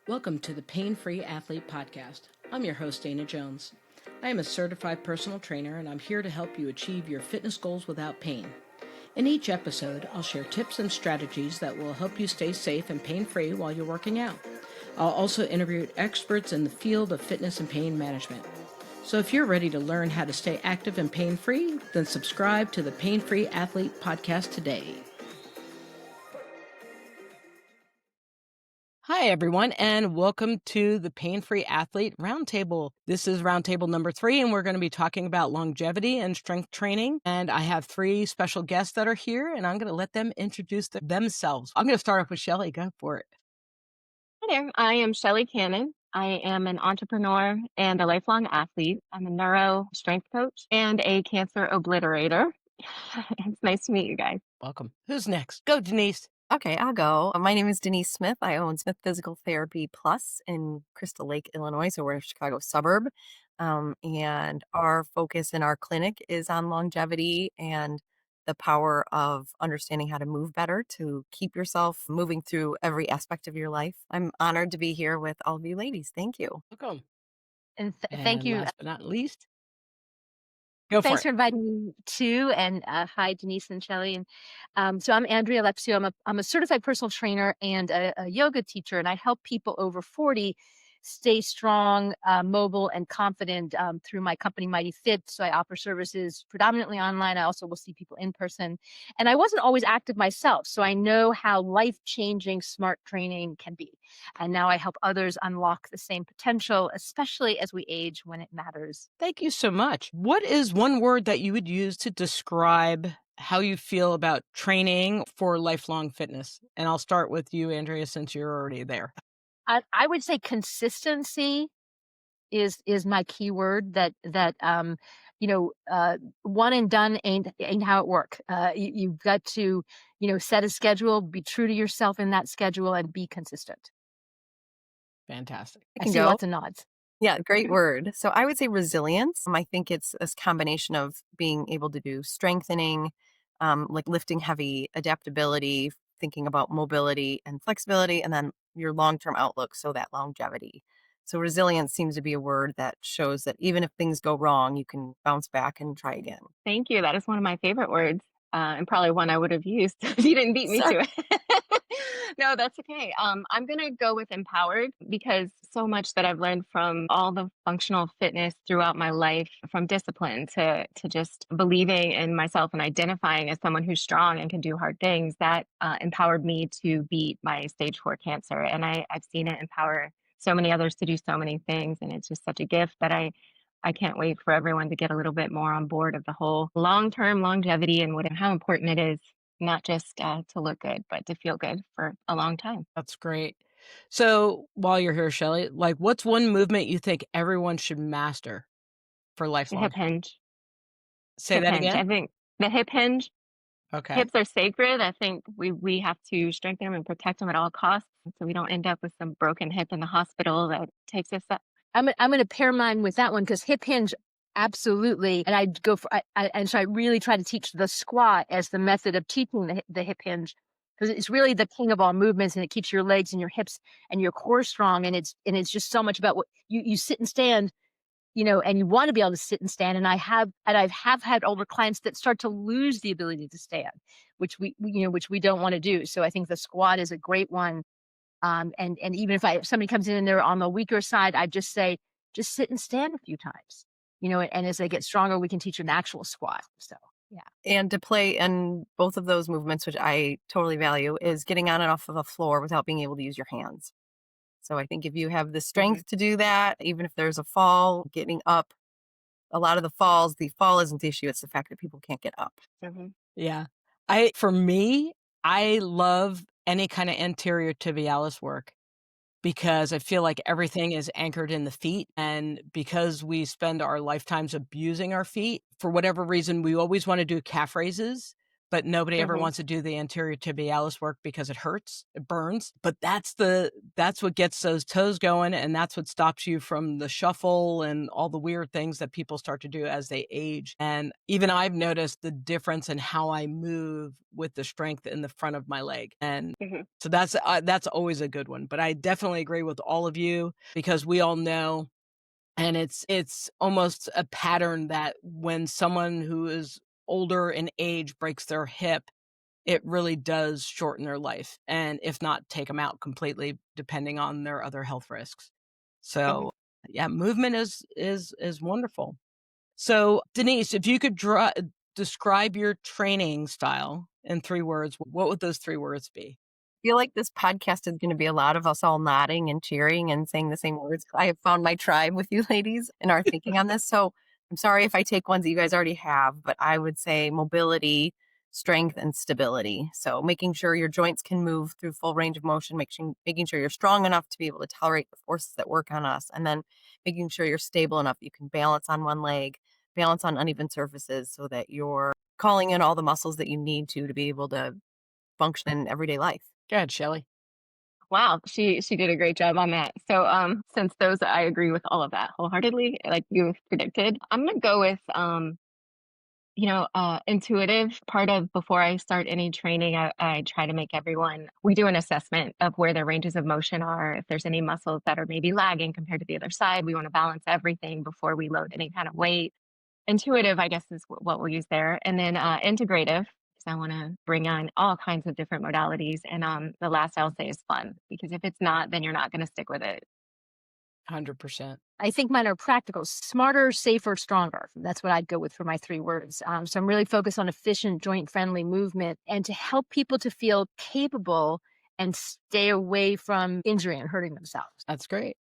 Welcome to the Pain-Free Athlete Podcast. I'm your host, Dana Jones. I am a certified personal trainer, and I'm here to help you achieve your fitness goals without pain. In each episode, I'll share tips and strategies that will help you stay safe and pain-free while you're working out. I'll also interview experts in the field of fitness and pain management. So if you're ready to learn how to stay active and pain-free, then subscribe to the Pain-Free Athlete Podcast today. Hi, everyone, and welcome to the Pain-Free Athlete Roundtable. This is Roundtable number 3, and we're going to be talking about longevity and strength training. And I have 3 special guests that are here, and I'm going to let them introduce themselves. I'm going to start off with Shelly. Go for it. Hi there. I am Shelly Cannon. I am an entrepreneur and a lifelong athlete. I'm a neuro strength coach and a cancer obliterator. It's nice to meet you guys. Welcome. Who's next? Go, Denise. Okay, I'll go. My name is Denise Smith. I own Smith Physical Therapy Plus in Crystal Lake, Illinois. So we're a Chicago suburb. And our focus in our clinic is on longevity and the power of understanding how to move better to keep yourself moving through every aspect of your life. I'm honored to be here with all of you ladies. Thank you. Welcome. And thank you. Last but not least, go Thanks for it. for inviting me too. And hi, Denise and Shelly. And so I'm Andrea Lepcio. I'm a certified personal trainer and a yoga teacher, and I help people over 40 stay strong, mobile, and confident through my company, Mighty Fit. So I offer services predominantly online. I also will see people in person. And I wasn't always active myself, so I know how life-changing smart training can be. And now I help others unlock the same potential, especially as we age when it matters. Thank you so much. What is one word that you would use to describe how you feel about training for lifelong fitness? And I'll start with you, Andrea, since you're already there. I would say consistency is my key word. That one and done ain't how it works. You've got to set a schedule, be true to yourself in that schedule, and be consistent. Fantastic. I see lots of nods. Yeah, great word. So I would say resilience. I think it's this combination of being able to do strengthening, like lifting heavy, adaptability, thinking about mobility and flexibility, and then your long-term outlook, so that longevity. So resilience seems to be a word that shows that even if things go wrong, you can bounce back and try again. Thank you. That is one of my favorite words, and probably one I would have used if you didn't beat me to it. No, that's okay. I'm going to go with empowered because so much that I've learned from all the functional fitness throughout my life, from discipline to just believing in myself and identifying as someone who's strong and can do hard things, that empowered me to beat my stage 4 cancer. And I've seen it empower so many others to do so many things. And it's just such a gift that I can't wait for everyone to get a little bit more on board of the whole long-term longevity and how important it is, not just to look good, but to feel good for a long time. That's great. So while you're here, Shelly, what's one movement you think everyone should master for The lifelong? hip hinge. Say Hip that hinge. again? I think the hip hinge. Okay. Hips are sacred. I think we have to strengthen them and protect them at all costs, so we don't end up with some broken hip in the hospital that takes us up. I'm going to pair mine with that one because hip hinge, absolutely. And I'd go for, and so I really try to teach the squat as the method of teaching the hip hinge, because it's really the king of all movements, and it keeps your legs and your hips and your core strong. And it's just so much about what you sit and stand, and you want to be able to sit and stand. And I have had older clients that start to lose the ability to stand, which we don't want to do. So I think the squat is a great one. And even if somebody comes in and they're on the weaker side, I just say, just sit and stand a few times, and as they get stronger, we can teach an actual squat. So, yeah. And to play in both of those movements, which I totally value, is getting on and off of a floor without being able to use your hands. So I think if you have the strength to do that, even if there's a fall, getting up, a lot of the fall isn't the issue. It's the fact that people can't get up. Mm-hmm. Yeah. For me, I love any kind of anterior tibialis work because I feel like everything is anchored in the feet. And because we spend our lifetimes abusing our feet, for whatever reason, we always want to do calf raises, but nobody ever Mhm. wants to do the anterior tibialis work because it hurts, it burns. But that's what gets those toes going, and that's what stops you from the shuffle and all the weird things that people start to do as they age. And even I've noticed the difference in how I move with the strength in the front of my leg. And Mhm. so that's always a good one. But I definitely agree with all of you, because we all know, and it's almost a pattern, that when someone who is older in age breaks their hip, it really does shorten their life, and if not, take them out completely, depending on their other health risks. Mhm. So, yeah, movement is wonderful. So, Denise, if you could describe your training style in 3 words, what would those 3 words be? Feel like this podcast is going to be a lot of us all nodding and cheering and saying the same words. I have found my tribe with you ladies and our thinking on this. So I'm sorry if I take ones that you guys already have, but I would say mobility, strength, and stability. So making sure your joints can move through full range of motion, making sure you're strong enough to be able to tolerate the forces that work on us, and then making sure you're stable enough that you can balance on one leg, balance on uneven surfaces, so that you're calling in all the muscles that you need to be able to function in everyday life. Go ahead, Shelley. Wow, she did a great job on that. So since those I agree with all of that wholeheartedly, like you predicted, I'm gonna go with intuitive. Part of before I start any training, I try to make everyone, we do an assessment of where their ranges of motion are. If there's any muscles that are maybe lagging compared to the other side, we want to balance everything before we load any kind of weight. Intuitive, I guess, is what we'll use there. And then integrative, because I want to bring on all kinds of different modalities. And the last I'll say is fun, because if it's not, then you're not going to stick with it. 100%. I think mine are practical: smarter, safer, stronger. That's what I'd go with for my 3 words. So I'm really focused on efficient, joint-friendly movement, and to help people to feel capable and stay away from injury and hurting themselves. That's great.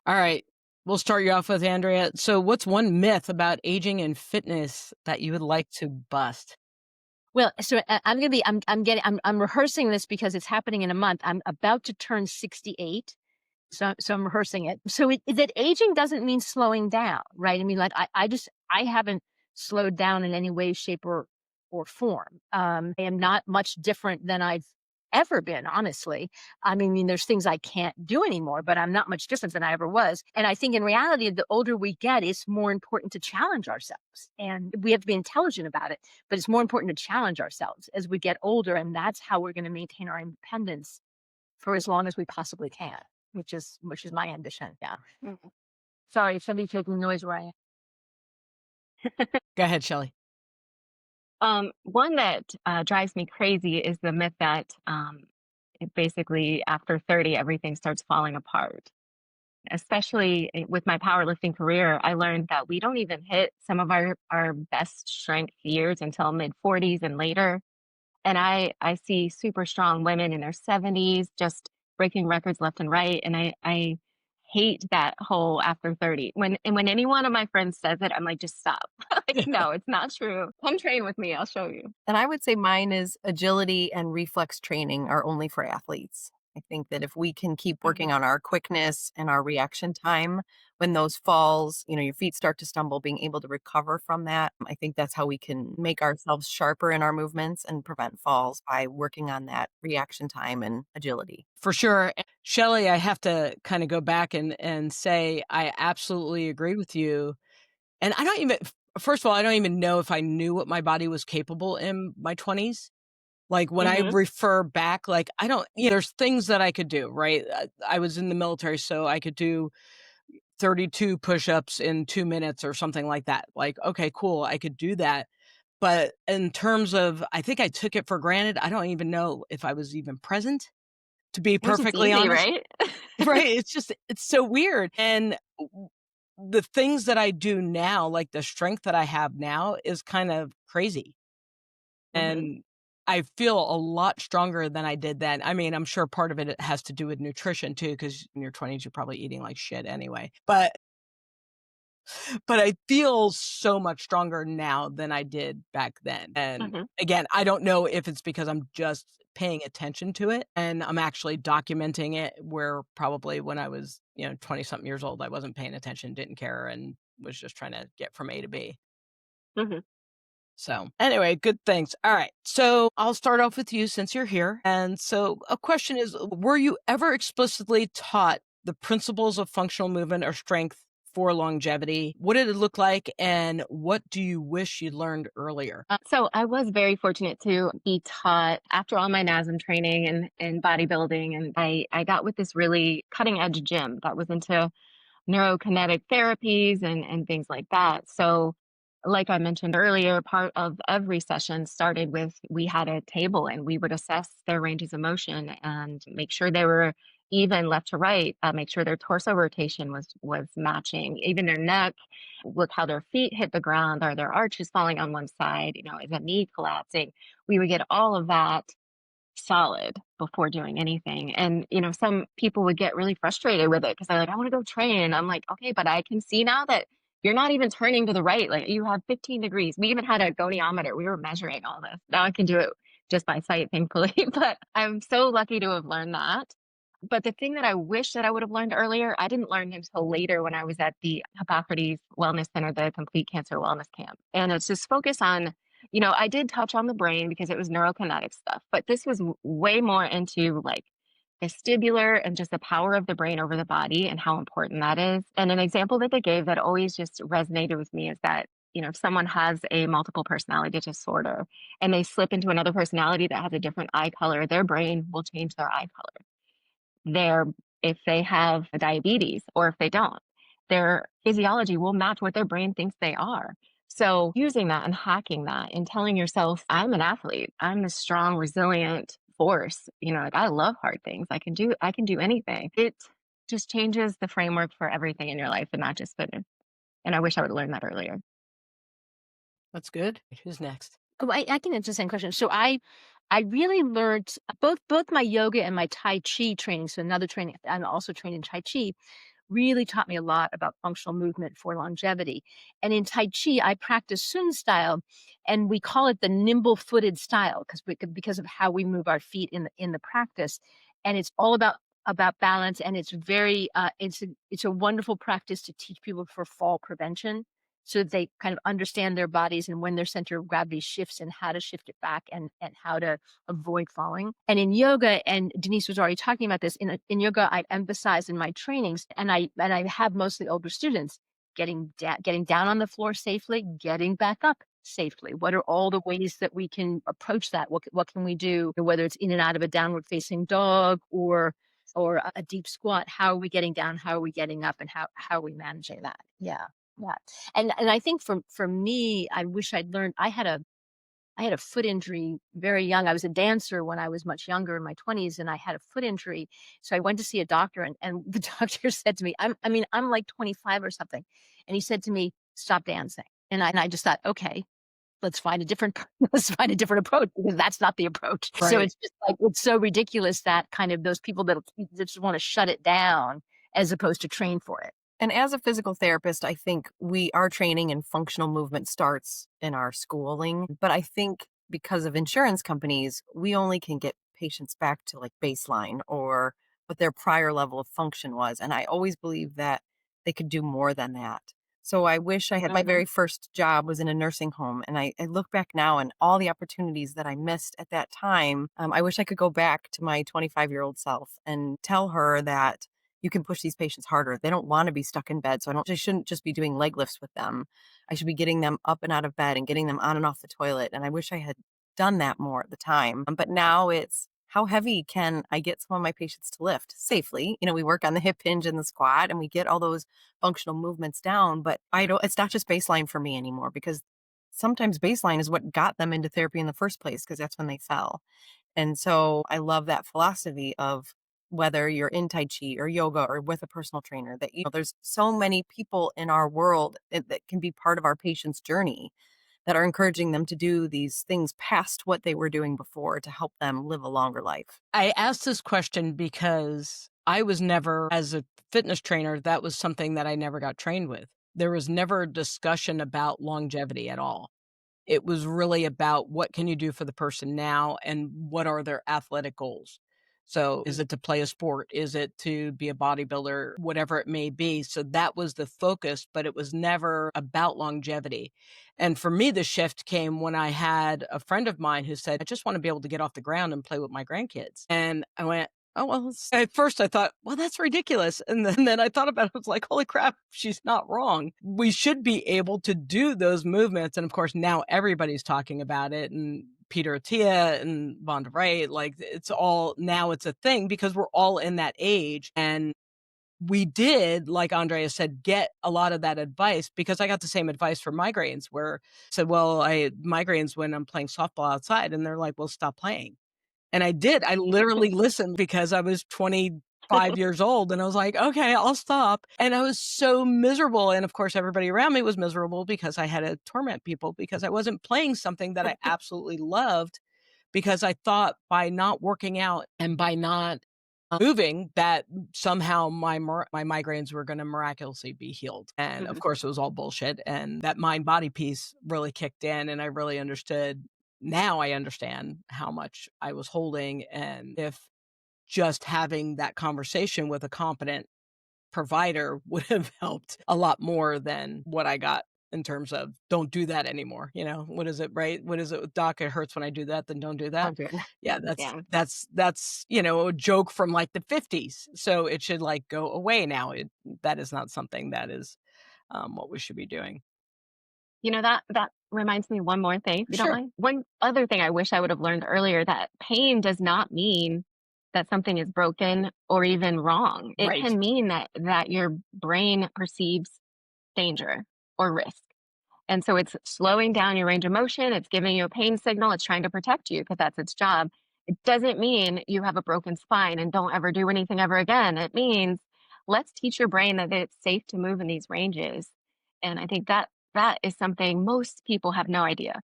All right. We'll start you off with Andrea. So what's one myth about aging and fitness that you would like to bust? Well, so I'm rehearsing this because it's happening in a month. I'm about to turn 68. So I'm rehearsing it. So that aging doesn't mean slowing down, right? I mean, like I haven't slowed down in any way, shape, or form. I am not much different than I've ever been, honestly. I mean, there's things I can't do anymore, but I'm not much different than I ever was. And I think in reality, the older we get, it's more important to challenge ourselves, and we have to be intelligent about it. But it's more important to challenge ourselves as we get older, and that's how we're going to maintain our independence for as long as we possibly can, which is my ambition. Yeah. Mhm. Sorry, if somebody's making noise where I am. Go ahead, Shelley. One that drives me crazy is the myth that basically after 30, everything starts falling apart. Especially with my powerlifting career, I learned that we don't even hit some of our best strength years until mid 40s and later. And I see super strong women in their 70s just breaking records left and right. And I hate that whole after 30. When any one of my friends says it, I'm like, just stop. Like, no, it's not true. Come train with me. I'll show you. And I would say mine is agility and reflex training are only for athletes. I think that if we can keep Mhm. working on our quickness and our reaction time when those falls, your feet start to stumble, being able to recover from that, I think that's how we can make ourselves sharper in our movements and prevent falls, by working on that reaction time and agility. For sure. Shelley, I have to kind of go back and say I absolutely agree with you. And I don't even, first of all, I don't even know if I knew what my body was capable in my 20s. Like when I Mhm. refer back, like I don't, there's things that I could do, right? I was in the military, so I could do 32 push-ups in 2 minutes or something like that. Like, okay, cool, I could do that. But in terms of, I think I took it for granted. I don't even know if I was even present, to be Which is perfectly easy, honest. right? Right, it's so weird. And the things that I do now, like the strength that I have now, is kind of crazy. Mhm. And I feel a lot stronger than I did then. I mean, I'm sure part of it has to do with nutrition too, because in your 20s, you're probably eating like shit anyway. But I feel so much stronger now than I did back then. And Mhm. again, I don't know if it's because I'm just paying attention to it and I'm actually documenting it, where probably when I was, 20 something years old, I wasn't paying attention, didn't care, and was just trying to get from A to B. Mhm. So anyway, good things. All right. So I'll start off with you since you're here. And so a question is, were you ever explicitly taught the principles of functional movement or strength for longevity? What did it look like? And what do you wish you'd learned earlier? So I was very fortunate to be taught after all my NASM training and bodybuilding. And I got with this really cutting edge gym that was into neurokinetic therapies and things like that. So, like I mentioned earlier, part of every session started with we had a table and we would assess their ranges of motion and make sure they were even left to right, make sure their torso rotation was matching, even their neck, look how their feet hit the ground, are their arches falling on one side, is a knee collapsing? We would get all of that solid before doing anything. And, some people would get really frustrated with it because they're like, I want to go train. I'm like, okay, but I can see now that you're not even turning to the right. Like you have 15 degrees. We even had a goniometer. We were measuring all this. Now I can do it just by sight, thankfully. But I'm so lucky to have learned that. But the thing that I wish that I would have learned earlier, I didn't learn until later when I was at the Hippocrates Wellness Center, the Complete Cancer Wellness Camp. And it's just focus on, I did touch on the brain because it was neurokinetic stuff, but this was way more into like vestibular and just the power of the brain over the body and how important that is. And an example that they gave that always just resonated with me is that, if someone has a multiple personality disorder and they slip into another personality that has a different eye color, their brain will change their eye color. If they have diabetes or if they don't, their physiology will match what their brain thinks they are. So using that and hacking that and telling yourself, I'm an athlete, I'm this strong, resilient force, like I love hard things. I can do anything. It just changes the framework for everything in your life and not just fitness. And I wish I would have learned that earlier. That's good. Who's next? Oh, I can answer the same question. So I really learned both my yoga and my Tai Chi training. So another training, I'm also trained in Tai Chi, really taught me a lot about functional movement for longevity. And in Tai Chi, I practice Sun style, and we call it the nimble-footed style because of how we move our feet in the practice. And it's all about balance, and it's very it's a wonderful practice to teach people for fall prevention, so that they kind of understand their bodies and when their center of gravity shifts and how to shift it back and how to avoid falling. And in yoga, and Denise was already talking about this, in yoga, I emphasize in my trainings, and I have mostly older students, getting down on the floor safely, getting back up safely. What are all the ways that we can approach that? What can we do, whether it's in and out of a downward facing dog or a deep squat? How are we getting down? How are we getting up? And how are we managing that? Yeah. Yeah. And I think for me, I wish I'd learned. I had a foot injury very young. I was a dancer when I was much younger in my 20s, and I had a foot injury. So I went to see a doctor, and the doctor said to me, I'm like 25 or something. And he said to me, stop dancing. And I just thought, okay, let's find a different approach, because that's not the approach. So Right. it's just like, it's so ridiculous that kind of those people that just want to shut it down as opposed to train for it. And as a physical therapist, I think our training in functional movement starts in our schooling. But I think because of insurance companies, we only can get patients back to like baseline or what their prior level of function was. And I always believe that they could do more than that. So I wish I had my very first job was in a nursing home. And I look back now and all the opportunities that I missed at that time. I wish I could go back to my 25-year-old self and tell her that you can push these patients harder. They don't want to be stuck in bed. So I shouldn't just be doing leg lifts with them. I should be getting them up and out of bed and getting them on and off the toilet. And I wish I had done that more at the time. But now it's, how heavy can I get some of my patients to lift safely? We work on the hip hinge and the squat and we get all those functional movements down, but it's not just baseline for me anymore, because sometimes baseline is what got them into therapy in the first place, because that's when they fell. And so I love that philosophy of whether you're in Tai Chi or yoga or with a personal trainer, that there's so many people in our world that can be part of our patient's journey, that are encouraging them to do these things past what they were doing before to help them live a longer life. I asked this question because I was never, as a fitness trainer, that was something that I never got trained with. There was never a discussion about longevity at all. It was really about what can you do for the person now and what are their athletic goals. So is it to play a sport? Is it to be a bodybuilder? Whatever it may be. So that was the focus, but it was never about longevity. And for me, the shift came when I had a friend of mine who said, I just want to be able to get off the ground and play with my grandkids. And I went, oh, well, at first I thought, well, that's ridiculous. And then I thought about it. I was like, holy crap, she's not wrong. We should be able to do those movements. And of course, now everybody's talking about it. And Peter Attia and Von der Wright, like it's a thing because we're all in that age. And we did, like Andrea said, get a lot of that advice because I got the same advice for migraines where I said, well, I migraines when I'm playing softball outside. And they're like, well, stop playing. And I did. I literally listened because I was 25 years old and I was like, okay, I'll stop. And I was so miserable. And of course, everybody around me was miserable because I had to torment people because I wasn't playing something that I absolutely loved because I thought by not working out and by not moving that somehow my migraines were going to miraculously be healed. And of course, it was all bullshit. And that mind body piece really kicked in and I really understood. Now I understand how much I was holding. And if just having that conversation with a competent provider would have helped a lot more than what I got in terms of don't do that anymore. You know, what is it, right? What is it? Doc, it hurts when I do that, then don't do that. I'll do it. Yeah, Yeah. that's, you know, a joke from like the 50s. So it should like go away now. That is not something that is what we should be doing. You know, that reminds me one more thing, if you don't Sure. mind. One other thing I wish I would have learned earlier, that pain does not mean that something is broken or even wrong. It Right. can mean that your brain perceives danger or risk. And so it's slowing down your range of motion, it's giving you a pain signal, it's trying to protect you because that's its job. It doesn't mean you have a broken spine and don't ever do anything ever again. It means let's teach your brain that it's safe to move in these ranges. And I think that is something most people have no idea.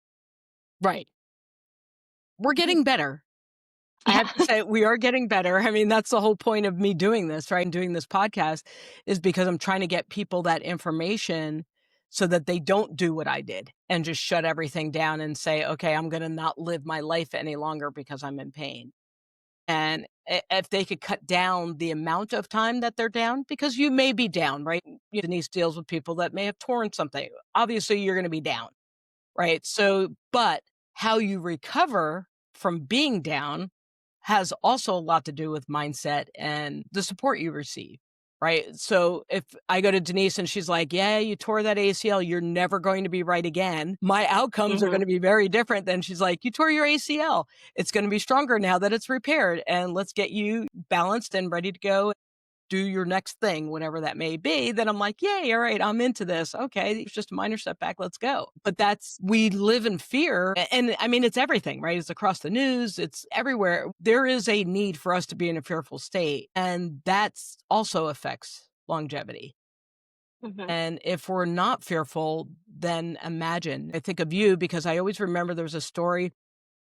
Right. We're getting better. I Yeah. have to say, we are getting better. I mean, that's the whole point of me doing this, right? And doing this podcast is because I'm trying to get people that information so that they don't do what I did and just shut everything down and say, okay, I'm going to not live my life any longer because I'm in pain. And if they could cut down the amount of time that they're down, because you may be down, right? Denise deals with people that may have torn something. Obviously, you're going to be down, right? So, but how you recover from being down has also a lot to do with mindset and the support you receive, right? So if I go to Denise and she's like, yeah, you tore that ACL, you're never going to be right again. My outcomes are going to be very different than she's like, you tore your ACL. It's going to be stronger now that it's repaired and let's get you balanced and ready to go. Do your next thing, whatever that may be, then I'm like, yay, all right, I'm into this. Okay, it's just a minor setback, let's go. But we live in fear. And I mean, it's everything, right? It's across the news, it's everywhere. There is a need for us to be in a fearful state. And that's also affects longevity. And if we're not fearful, then imagine. I think of you because I always remember there was a story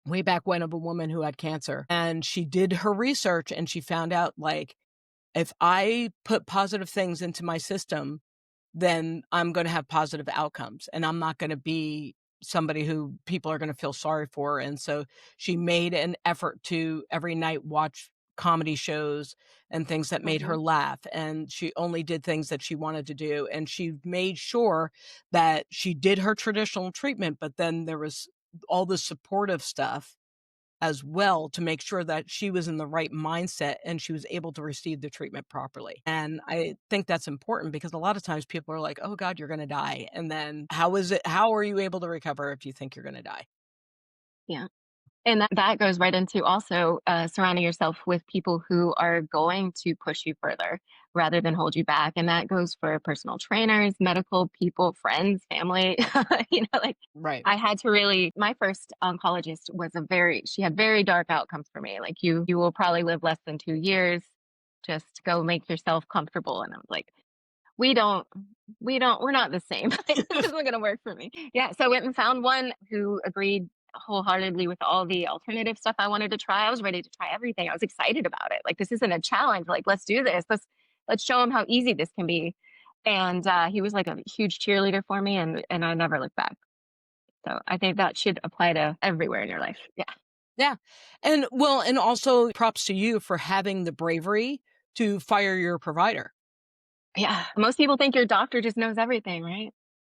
way back when of a woman who had cancer and she did her research and she found out like, if I put positive things into my system, then I'm going to have positive outcomes and I'm not going to be somebody who people are going to feel sorry for. And so she made an effort to every night watch comedy shows and things that made her laugh. And she only did things that she wanted to do. And she made sure that she did her traditional treatment, but then there was all the supportive stuff as well to make sure that she was in the right mindset and she was able to receive the treatment properly. And I think that's important because a lot of times people are like, oh God, you're going to die. And then how are you able to recover if you think you're going to die? Yeah. And that goes right into also surrounding yourself with people who are going to push you further rather than hold you back. And that goes for personal trainers, medical people, friends, family. Like Right. I had to really, my first oncologist she had very dark outcomes for me. Like you will probably live less than 2 years. Just go make yourself comfortable. And I was like, we're not the same. This isn't going to work for me. Yeah. So I went and found one who agreed wholeheartedly with all the alternative stuff I wanted to try. I was ready to try everything. I was excited about it. Like, this isn't a challenge. Like, let's do this. Let's show him how easy this can be. And he was like a huge cheerleader for me, and I never looked back. So I think that should apply to everywhere in your life. Yeah. Yeah. And well, and also props to you for having the bravery to fire your provider. Yeah. Most people think your doctor just knows everything, right?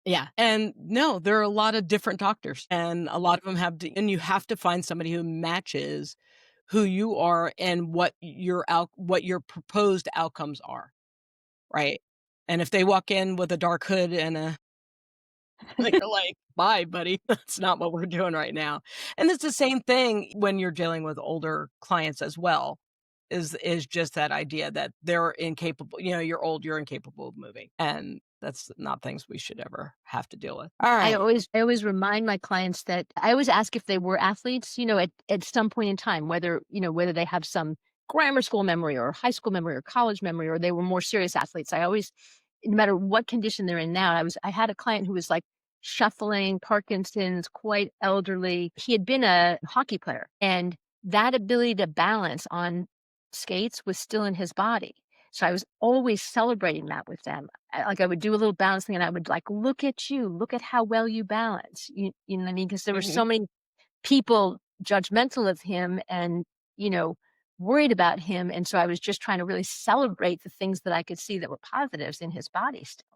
Yeah. And no, there are a lot of different doctors and a lot of them and you have to find somebody who matches who you are and what what your proposed outcomes are. Right. And if they walk in with a dark hood and like, you're like, bye, buddy. That's not what we're doing right now. And it's the same thing when you're dealing with older clients as well, is just that idea that they're incapable, you're old, you're incapable of moving. And that's not things we should ever have to deal with. All I right. always remind my clients that I always ask if they were athletes, at some point in time, whether they have some grammar school memory or high school memory or college memory, or they were more serious athletes. I always, no matter what condition they're in now, I had a client who was like shuffling, Parkinson's, quite elderly. He had been a hockey player, and that ability to balance on skates was still in his body. So I was always celebrating that with them. I would do a little balancing and I would like, look at you, look at how well you balance. You know what I mean? Because there were so many people judgmental of him and, worried about him. And so I was just trying to really celebrate the things that I could see that were positives in his body still.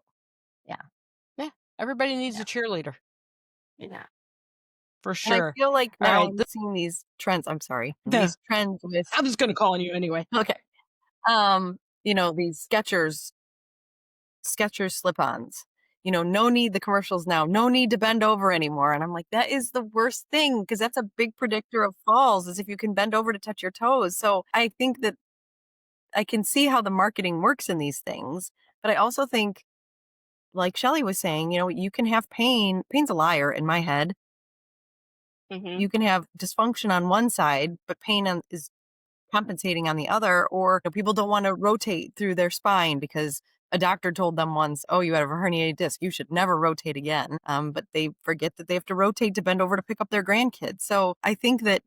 Yeah. Yeah. Everybody needs Yeah. a cheerleader. Yeah. For And I sure. feel like All now right. I'm seeing these trends. I'm sorry. No. These trends with, I was going to call on you anyway. okay. These Skechers slip-ons. No need, the commercials now, no need to bend over anymore. And I'm like, that is the worst thing, because that's a big predictor of falls, is if you can bend over to touch your toes. So I think that I can see how the marketing works in these things, but I also think, like Shelley was saying, you can have pain. Pain's a liar in my head. Mm-hmm. You can have dysfunction on one side, but is compensating on the other. Or people don't want to rotate through their spine because a doctor told them once, oh, you have a herniated disc, you should never rotate again. But they forget that they have to rotate to bend over to pick up their grandkids. So I think that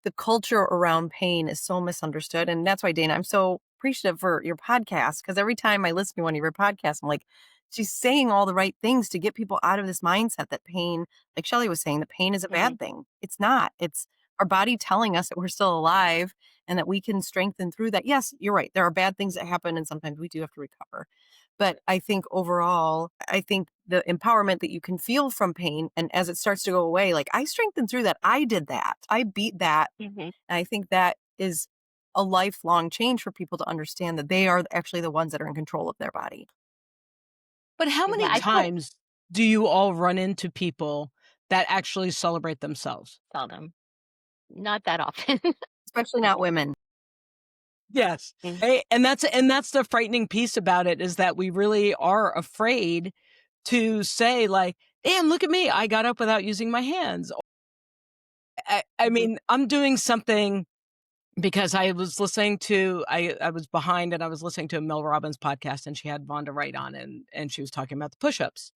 the culture around pain is so misunderstood. And that's why, Dana, I'm so appreciative for your podcast, because every time I listen to one of your podcasts, I'm like, she's saying all the right things to get people out of this mindset that pain, like Shelley was saying, that pain is a bad thing. It's not. It's our body telling us that we're still alive and that we can strengthen through that. Yes, you're right. There are bad things that happen and sometimes we do have to recover. But I think overall, I think the empowerment that you can feel from pain, and as it starts to go away, like I strengthened through that. I did that. I beat that. And I think that is a lifelong change for people to understand that they are actually the ones that are in control of their body. But how many times do you all run into people that actually celebrate themselves? Seldom. Not that often. Especially not women. Yes. And that's the frightening piece about it, is that we really are afraid to say like, damn, look at me. I got up without using my hands. I mean, I'm doing something because I was listening to, I was behind and I was listening to a Mel Robbins podcast, and she had Vonda Wright on, and she was talking about the push-ups.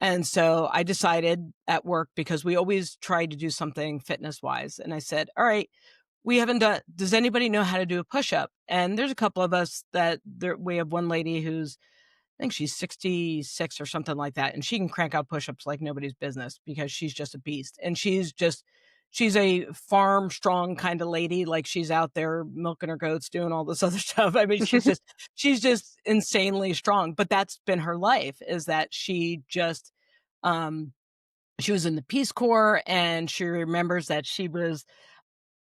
And so I decided at work, because we always try to do something fitness wise. And I said, all right, we haven't done, does anybody know how to do a push-up? And there's a couple of us we have one lady who's, I think she's 66 or something like that. And she can crank out push-ups like nobody's business, because she's just a beast. And she's a farm strong kind of lady. Like, she's out there milking her goats, doing all this other stuff. I mean, she's just insanely strong, but that's been her life, is that she just, she was in the Peace Corps, and she remembers that she was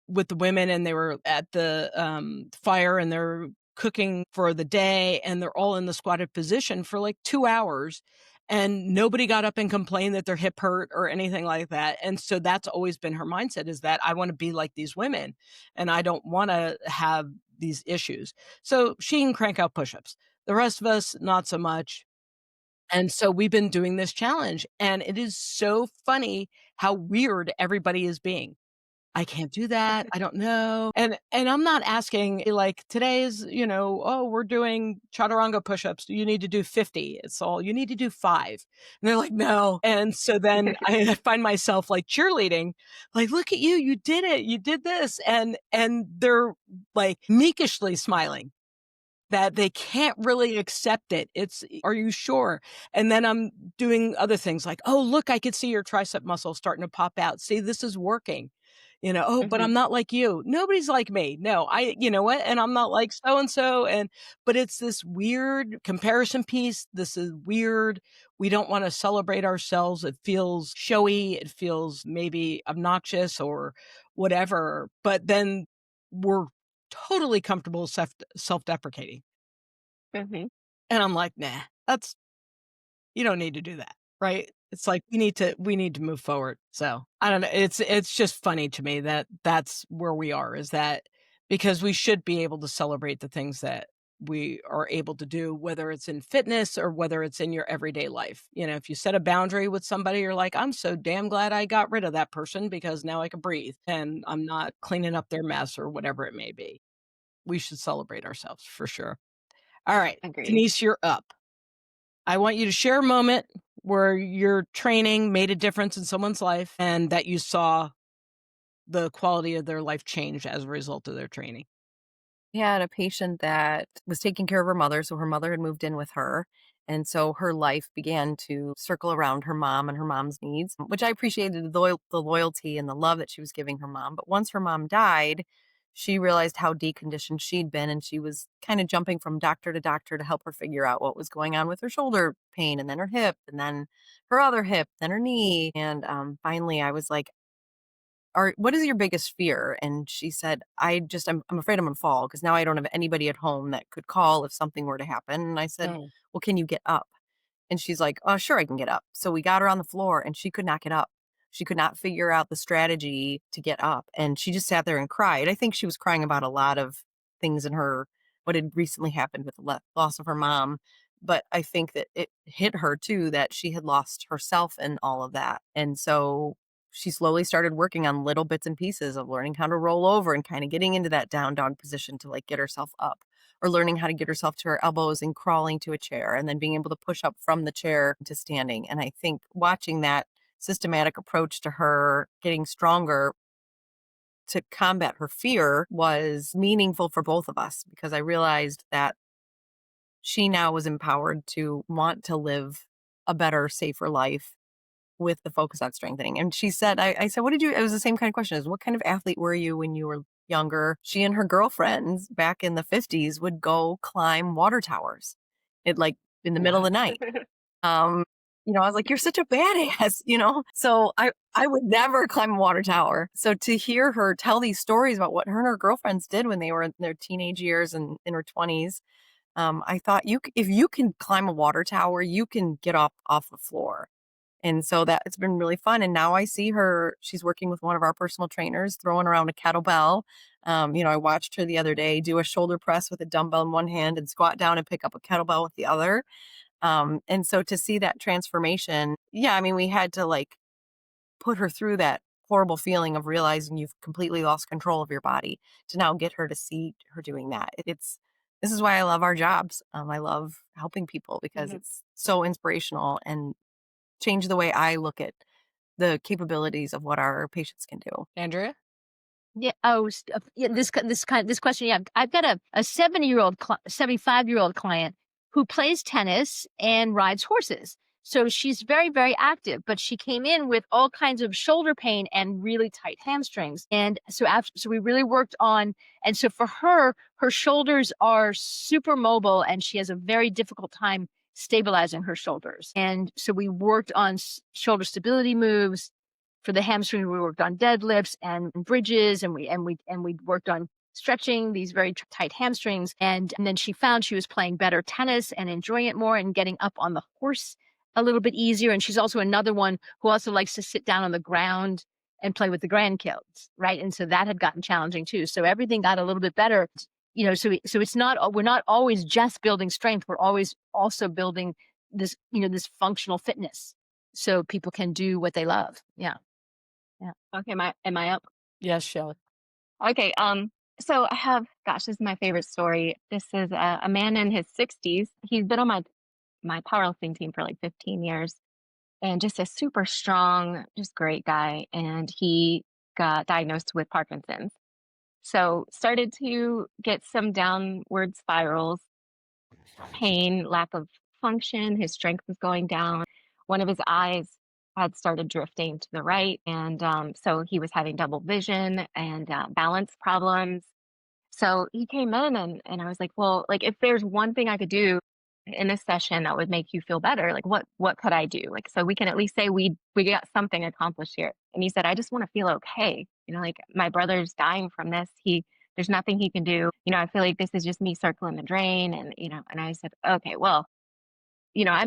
with the women and they were at the fire and they're cooking for the day, and they're all in the squatted position for like 2 hours, and nobody got up and complained that their hip hurt or anything like that. And so that's always been her mindset, is that I want to be like these women and I don't want to have these issues. So she can crank out push-ups. The rest of us, not so much. And so we've been doing this challenge, and it is so funny how weird everybody is being. I can't do that. I don't know. And I'm not asking, like, today's, oh, we're doing chaturanga push-ups. You need to do 50. It's all, you need to do 5. And they're like, no. And so then I find myself like cheerleading, like, look at you, you did it. You did this. And they're like meekishly smiling that they can't really accept it. It's, are you sure? And then I'm doing other things like, oh, look, I could see your tricep muscle starting to pop out. See, this is working. Oh, but I'm not like you. Nobody's like me. No, you know what? And I'm not like so-and-so. But it's this weird comparison piece. This is weird. We don't want to celebrate ourselves. It feels showy. It feels maybe obnoxious or whatever. But then we're totally comfortable self-deprecating. Mm-hmm. And I'm like, nah, you don't need to do that. Right. It's like, we need to move forward. So I don't know. It's just funny to me that that's where we are, is that because we should be able to celebrate the things that we are able to do, whether it's in fitness or whether it's in your everyday life. If you set a boundary with somebody, you're like, I'm so damn glad I got rid of that person because now I can breathe and I'm not cleaning up their mess or whatever it may be. We should celebrate ourselves for sure. All right, Agreed. Denise, you're up. I want you to share a moment where your training made a difference in someone's life and that you saw the quality of their life change as a result of their training. We had a patient that was taking care of her mother. So her mother had moved in with her. And so her life began to circle around her mom and her mom's needs, which I appreciated the loyalty and the love that she was giving her mom. But once her mom died, she realized how deconditioned she'd been. And she was kind of jumping from doctor to doctor to help her figure out what was going on with her shoulder pain, and then her hip, and then her other hip, then her knee. And finally, I was like, what is your biggest fear? And she said, I'm afraid I'm gonna fall because now I don't have anybody at home that could call if something were to happen. And I said, well, can you get up? And she's like, oh, sure, I can get up. So we got her on the floor and she could not get up. She could not figure out the strategy to get up. And she just sat there and cried. I think she was crying about a lot of things in what had recently happened with the loss of her mom. But I think that it hit her too, that she had lost herself in all of that. And so she slowly started working on little bits and pieces of learning how to roll over and kind of getting into that down dog position to like get herself up, or learning how to get herself to her elbows and crawling to a chair, and then being able to push up from the chair to standing. And I think watching that systematic approach to her getting stronger to combat her fear was meaningful for both of us, because I realized that she now was empowered to want to live a better, safer life with the focus on strengthening. And she said, I said, it was the same kind of question as, what kind of athlete were you when you were younger? She and her girlfriends back in the 50s would go climb water towers in the middle of the night. I was like, you're such a badass, So I would never climb a water tower. So to hear her tell these stories about what her and her girlfriends did when they were in their teenage years and in her 20s, I thought, if you can climb a water tower, you can get off the floor. And so that it's been really fun. And now I see her, she's working with one of our personal trainers, throwing around a kettlebell. I watched her the other day do a shoulder press with a dumbbell in one hand and squat down and pick up a kettlebell with the other. And so to see that transformation, we had to put her through that horrible feeling of realizing you've completely lost control of your body, to now get her to see her doing that. This is why I love our jobs. I love helping people because it's so inspirational and change the way I look at the capabilities of what our patients can do. Andrea? Yeah. Oh, yeah, this question. Yeah, I've got a 75-year-old client who plays tennis and rides horses. So she's very, very active, but she came in with all kinds of shoulder pain and really tight hamstrings. And so we really worked on, and so for her shoulders are super mobile and she has a very difficult time stabilizing her shoulders. And so we worked on shoulder stability moves. For the hamstring, we worked on deadlifts and bridges, and we worked on stretching these very tight hamstrings. And then she found she was playing better tennis and enjoying it more and getting up on the horse a little bit easier. And she's also another one who also likes to sit down on the ground and play with the grandkids, right? And so that had gotten challenging too. So everything got a little bit better, so it's not, we're not always just building strength. We're always also building this, this functional fitness so people can do what they love. Yeah. Yeah. Okay. Am I up? Yes, Shelley. Okay. So I have, gosh, this is my favorite story. This is a man in his 60s. He's been on my powerlifting team for like 15 years, and just a super strong, just great guy. And he got diagnosed with Parkinson's. So started to get some downward spirals, pain, lack of function. His strength was going down. One of his eyes had started drifting to the right. And so he was having double vision and balance problems. So he came in and I was like, well, like if there's one thing I could do in this session that would make you feel better, like what could I do? Like so we can at least say we got something accomplished here. And he said, I just want to feel okay. You know, like my brother's dying from this. There's nothing he can do. You know, I feel like this is just me circling the drain. And, you know, and I said, okay, well, you know,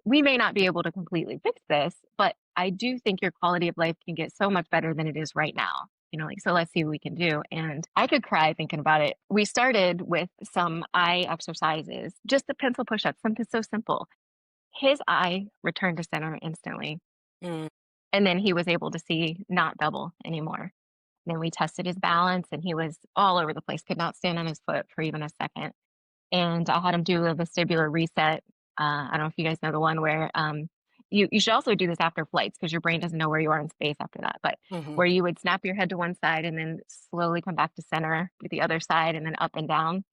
we may not be able to completely fix this, but I do think your quality of life can get so much better than it is right now. You know, like, so let's see what we can do. And I could cry thinking about it. We started with some eye exercises, just the pencil push-ups, something so simple. His eye returned to center instantly. Mm. And then he was able to see not double anymore. Then we tested his balance and he was all over the place, could not stand on his foot for even a second. And I had him do a vestibular reset. I don't know if you guys know the one where you should also do this after flights because your brain doesn't know where you are in space after that, but where you would snap your head to one side and then slowly come back to center with the other side and then up and down.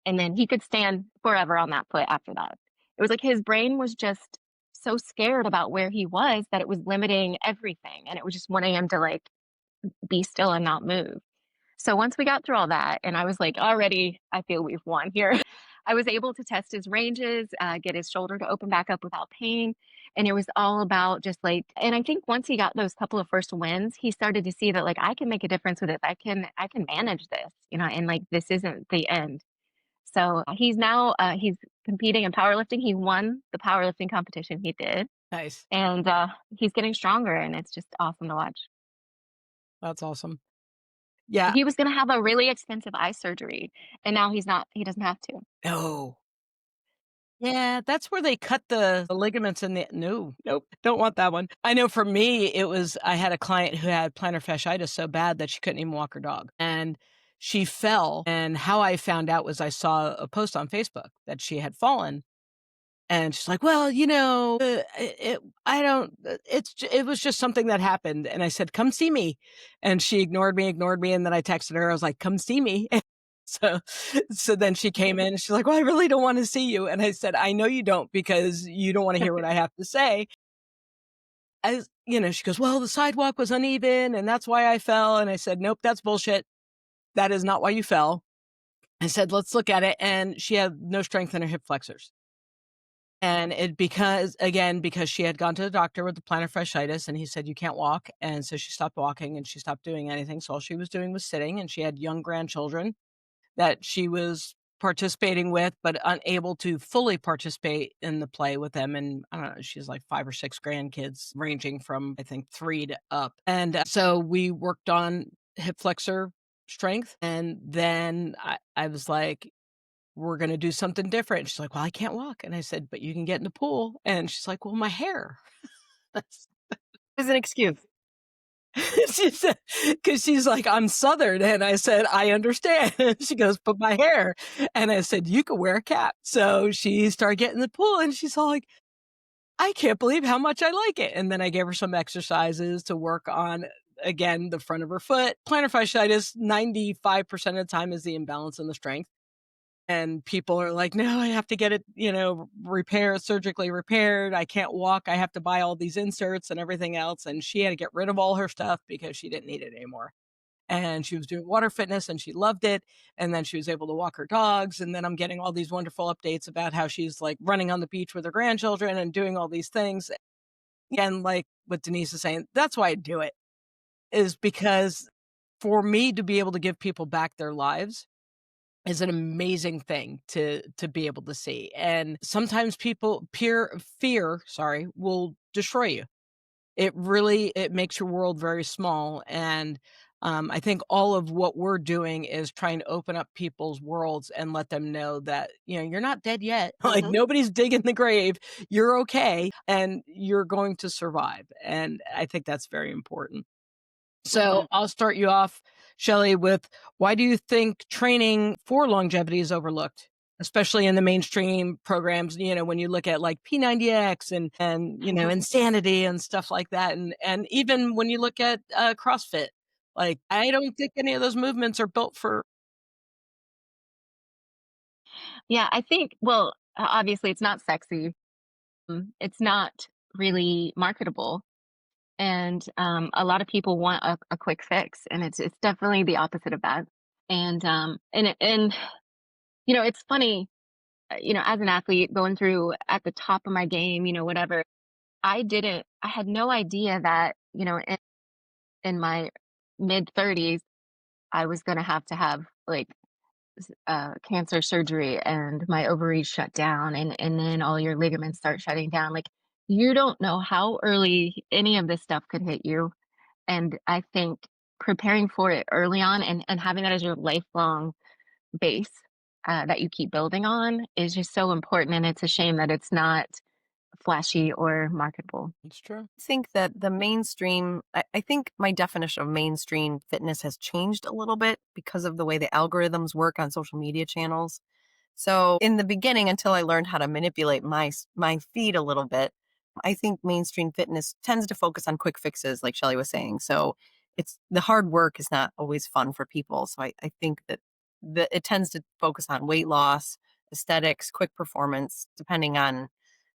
And then he could stand forever on that foot after that. It was like his brain was just so scared about where he was that it was limiting everything. And it was just wanting him to like be still and not move. So once we got through all that, and I was like, already, I feel we've won here. I was able to test his ranges, get his shoulder to open back up without pain. And it was all about just like, and I think once he got those couple of first wins, he started to see that like, I can make a difference with it. I can manage this, you know, and like, this isn't the end. So he's now, he's competing in powerlifting. He won the powerlifting competition he did. Nice. And he's getting stronger and it's just awesome to watch. That's awesome. Yeah. He was going to have a really expensive eye surgery and now he doesn't have to. No. Yeah, that's where they cut the ligaments in the nope, don't want that one. I know for me, I had a client who had plantar fasciitis so bad that she couldn't even walk her dog. And she fell. And how I found out was I saw a post on Facebook that she had fallen. And she's like, well, you know, it was just something that happened. And I said, come see me. And she ignored me. And then I texted her. I was like, come see me. So then she came in and she's like, well, I really don't want to see you. And I said, I know you don't because you don't want to hear what I have to say. As you know, she goes, well, the sidewalk was uneven and that's why I fell. And I said, nope, that's bullshit. That is not why you fell. I said, let's look at it. And she had no strength in her hip flexors. And because she had gone to the doctor with the plantar fasciitis and he said, you can't walk. And so she stopped walking and she stopped doing anything. So all she was doing was sitting, and she had young grandchildren that she was participating with, but unable to fully participate in the play with them. And I don't know, she's like 5 or 6 grandkids ranging from, I think, 3 to up. And so we worked on hip flexor strength. And then I was like, we're going to do something different. She's like, well, I can't walk. And I said, but you can get in the pool. And she's like, well, my hair. Is an excuse. She said, because she's like, I'm Southern. And I said, I understand. And she goes, but my hair. And I said, you could wear a cap. So she started getting in the pool and she's all like, I can't believe how much I like it. And then I gave her some exercises to work on, again, the front of her foot. Plantar fasciitis, 95% of the time is the imbalance in the strength. And people are like, no, I have to get it, surgically repaired. I can't walk. I have to buy all these inserts and everything else. And she had to get rid of all her stuff because she didn't need it anymore. And she was doing water fitness and she loved it. And then she was able to walk her dogs. And then I'm getting all these wonderful updates about how she's like running on the beach with her grandchildren and doing all these things. And like what Denise is saying, that's why I do it, is because for me to be able to give people back their lives is an amazing thing to be able to see. And sometimes fear will destroy you. It makes your world very small. And I think all of what we're doing is trying to open up people's worlds and let them know that, you're not dead yet. Like nobody's digging the grave. You're okay. And you're going to survive. And I think that's very important. So I'll start you off, Shelley, with why do you think training for longevity is overlooked, especially in the mainstream programs? When you look at like P90X and Insanity and stuff like that, and even when you look at CrossFit, like I don't think any of those movements are built for. Yeah, I think. Well, obviously, it's not sexy. It's not really marketable. And a lot of people want a quick fix, and it's definitely the opposite of that. And you know, it's funny, you know, as an athlete going through at the top of my game, you know, whatever, I had no idea that, you know, in my mid 30s, I was going to have like cancer surgery and my ovaries shut down, and then all your ligaments start shutting down. Like, you don't know how early any of this stuff could hit you. And I think preparing for it early on, and having that as your lifelong base that you keep building on is just so important. And it's a shame that it's not flashy or marketable. It's true. I think that the mainstream, I think my definition of mainstream fitness has changed a little bit because of the way the algorithms work on social media channels. So in the beginning, until I learned how to manipulate my feed a little bit, I think mainstream fitness tends to focus on quick fixes, like Shelley was saying. So it's the hard work is not always fun for people. So I think that it tends to focus on weight loss, aesthetics, quick performance, depending on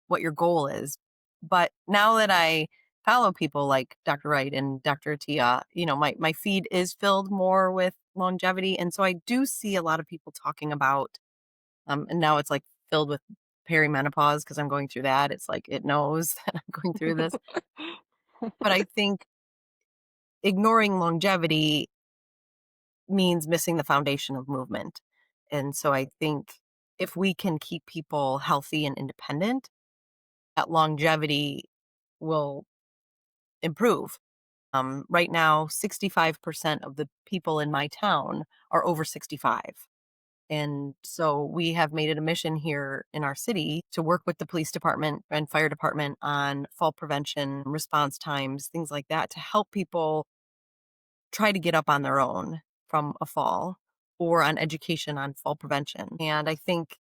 what your goal is. But now that I follow people like Dr. Wright and Dr. Atia, you know, my feed is filled more with longevity. And so I do see a lot of people talking about, and now it's like filled with perimenopause because I'm going through that. It's like it knows that I'm going through this. But I think ignoring longevity means missing the foundation of movement. And so I think if we can keep people healthy and independent, that longevity will improve. Right now, 65% of the people in my town are over 65. And so we have made it a mission here in our city to work with the police department and fire department on fall prevention, response times, things like that, to help people try to get up on their own from a fall, or on education on fall prevention. And I think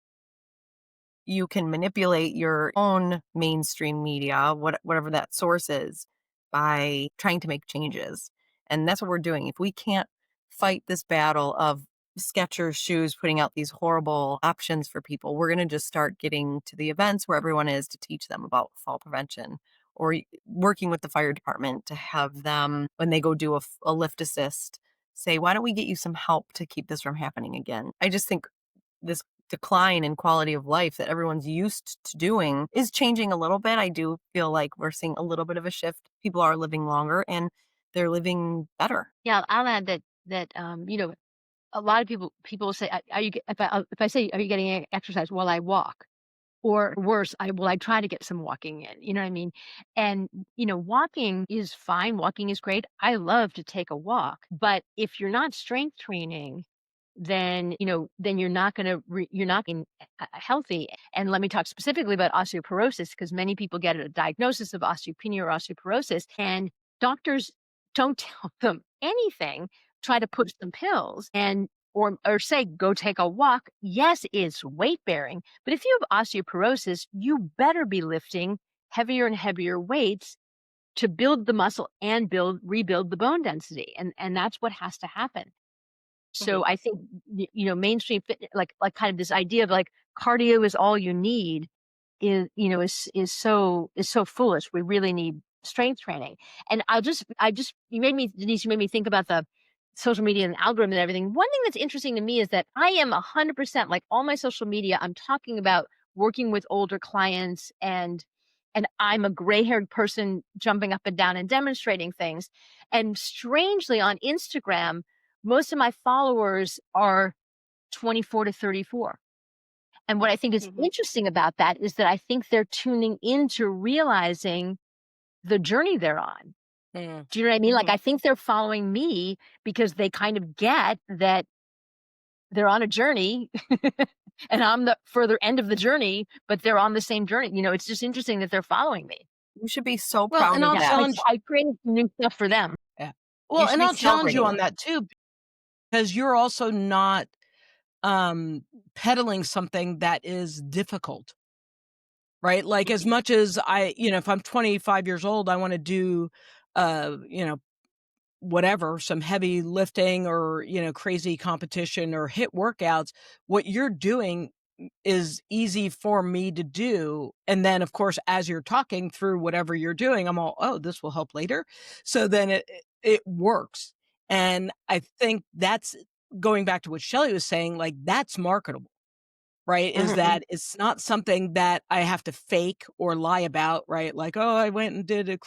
you can manipulate your own mainstream media, whatever that source is, by trying to make changes. And that's what we're doing. If we can't fight this battle of Skechers shoes putting out these horrible options for people, we're going to just start getting to the events where everyone is to teach them about fall prevention, or working with the fire department to have them, when they go do a lift assist, say, why don't we get you some help to keep this from happening again? I just think this decline in quality of life that everyone's used to doing is changing a little bit. I do feel like we're seeing a little bit of a shift. People are living longer and they're living better. Yeah, I'll add that you know, a lot of people say, are you if I say, are you getting exercise? Well, I walk. Or worse, I try to get some walking in, you know what I mean? And, you know, walking is fine. Walking is great. I love to take a walk. But if you're not strength training, then, you know, then you're not going to, you're not being healthy. And let me talk specifically about osteoporosis, because many people get a diagnosis of osteopenia or osteoporosis, and doctors don't tell them anything, try to push some pills and or say, go take a walk. Yes, it's weight bearing, but if you have osteoporosis, you better be lifting heavier and heavier weights to build the muscle and rebuild the bone density. And that's what has to happen. So I think, you know, mainstream fitness, like kind of this idea of like cardio is all you need is, you know, is so foolish. We really need strength training. And you made me, Denise, you made me think about the social media and the algorithm and everything. One thing that's interesting to me is that I am 100%, like all my social media, I'm talking about working with older clients, and I'm a gray-haired person jumping up and down and demonstrating things. And strangely, on Instagram, most of my followers are 24 to 34. And what I think is interesting about that is that I think they're tuning into realizing the journey they're on. Do you know what I mean? Like, I think they're following me because they kind of get that they're on a journey and I'm the further end of the journey, but they're on the same journey. You know, it's just interesting that they're following me. You should be so proud and of I'll that. challenge. I created new stuff for them. Yeah. Well, and I'll challenge you on that. that too, because you're also not peddling something that is difficult, right? Like, as much as if I'm 25 years old, I want to do, whatever, some heavy lifting or, crazy competition or hit workouts. What you're doing is easy for me to do. And then, of course, as you're talking through whatever you're doing, I'm all, oh, this will help later. So then it works. And I think that's going back to what Shelley was saying, like that's marketable, right? Is that it's not something that I have to fake or lie about, right? Like, oh, I went and did a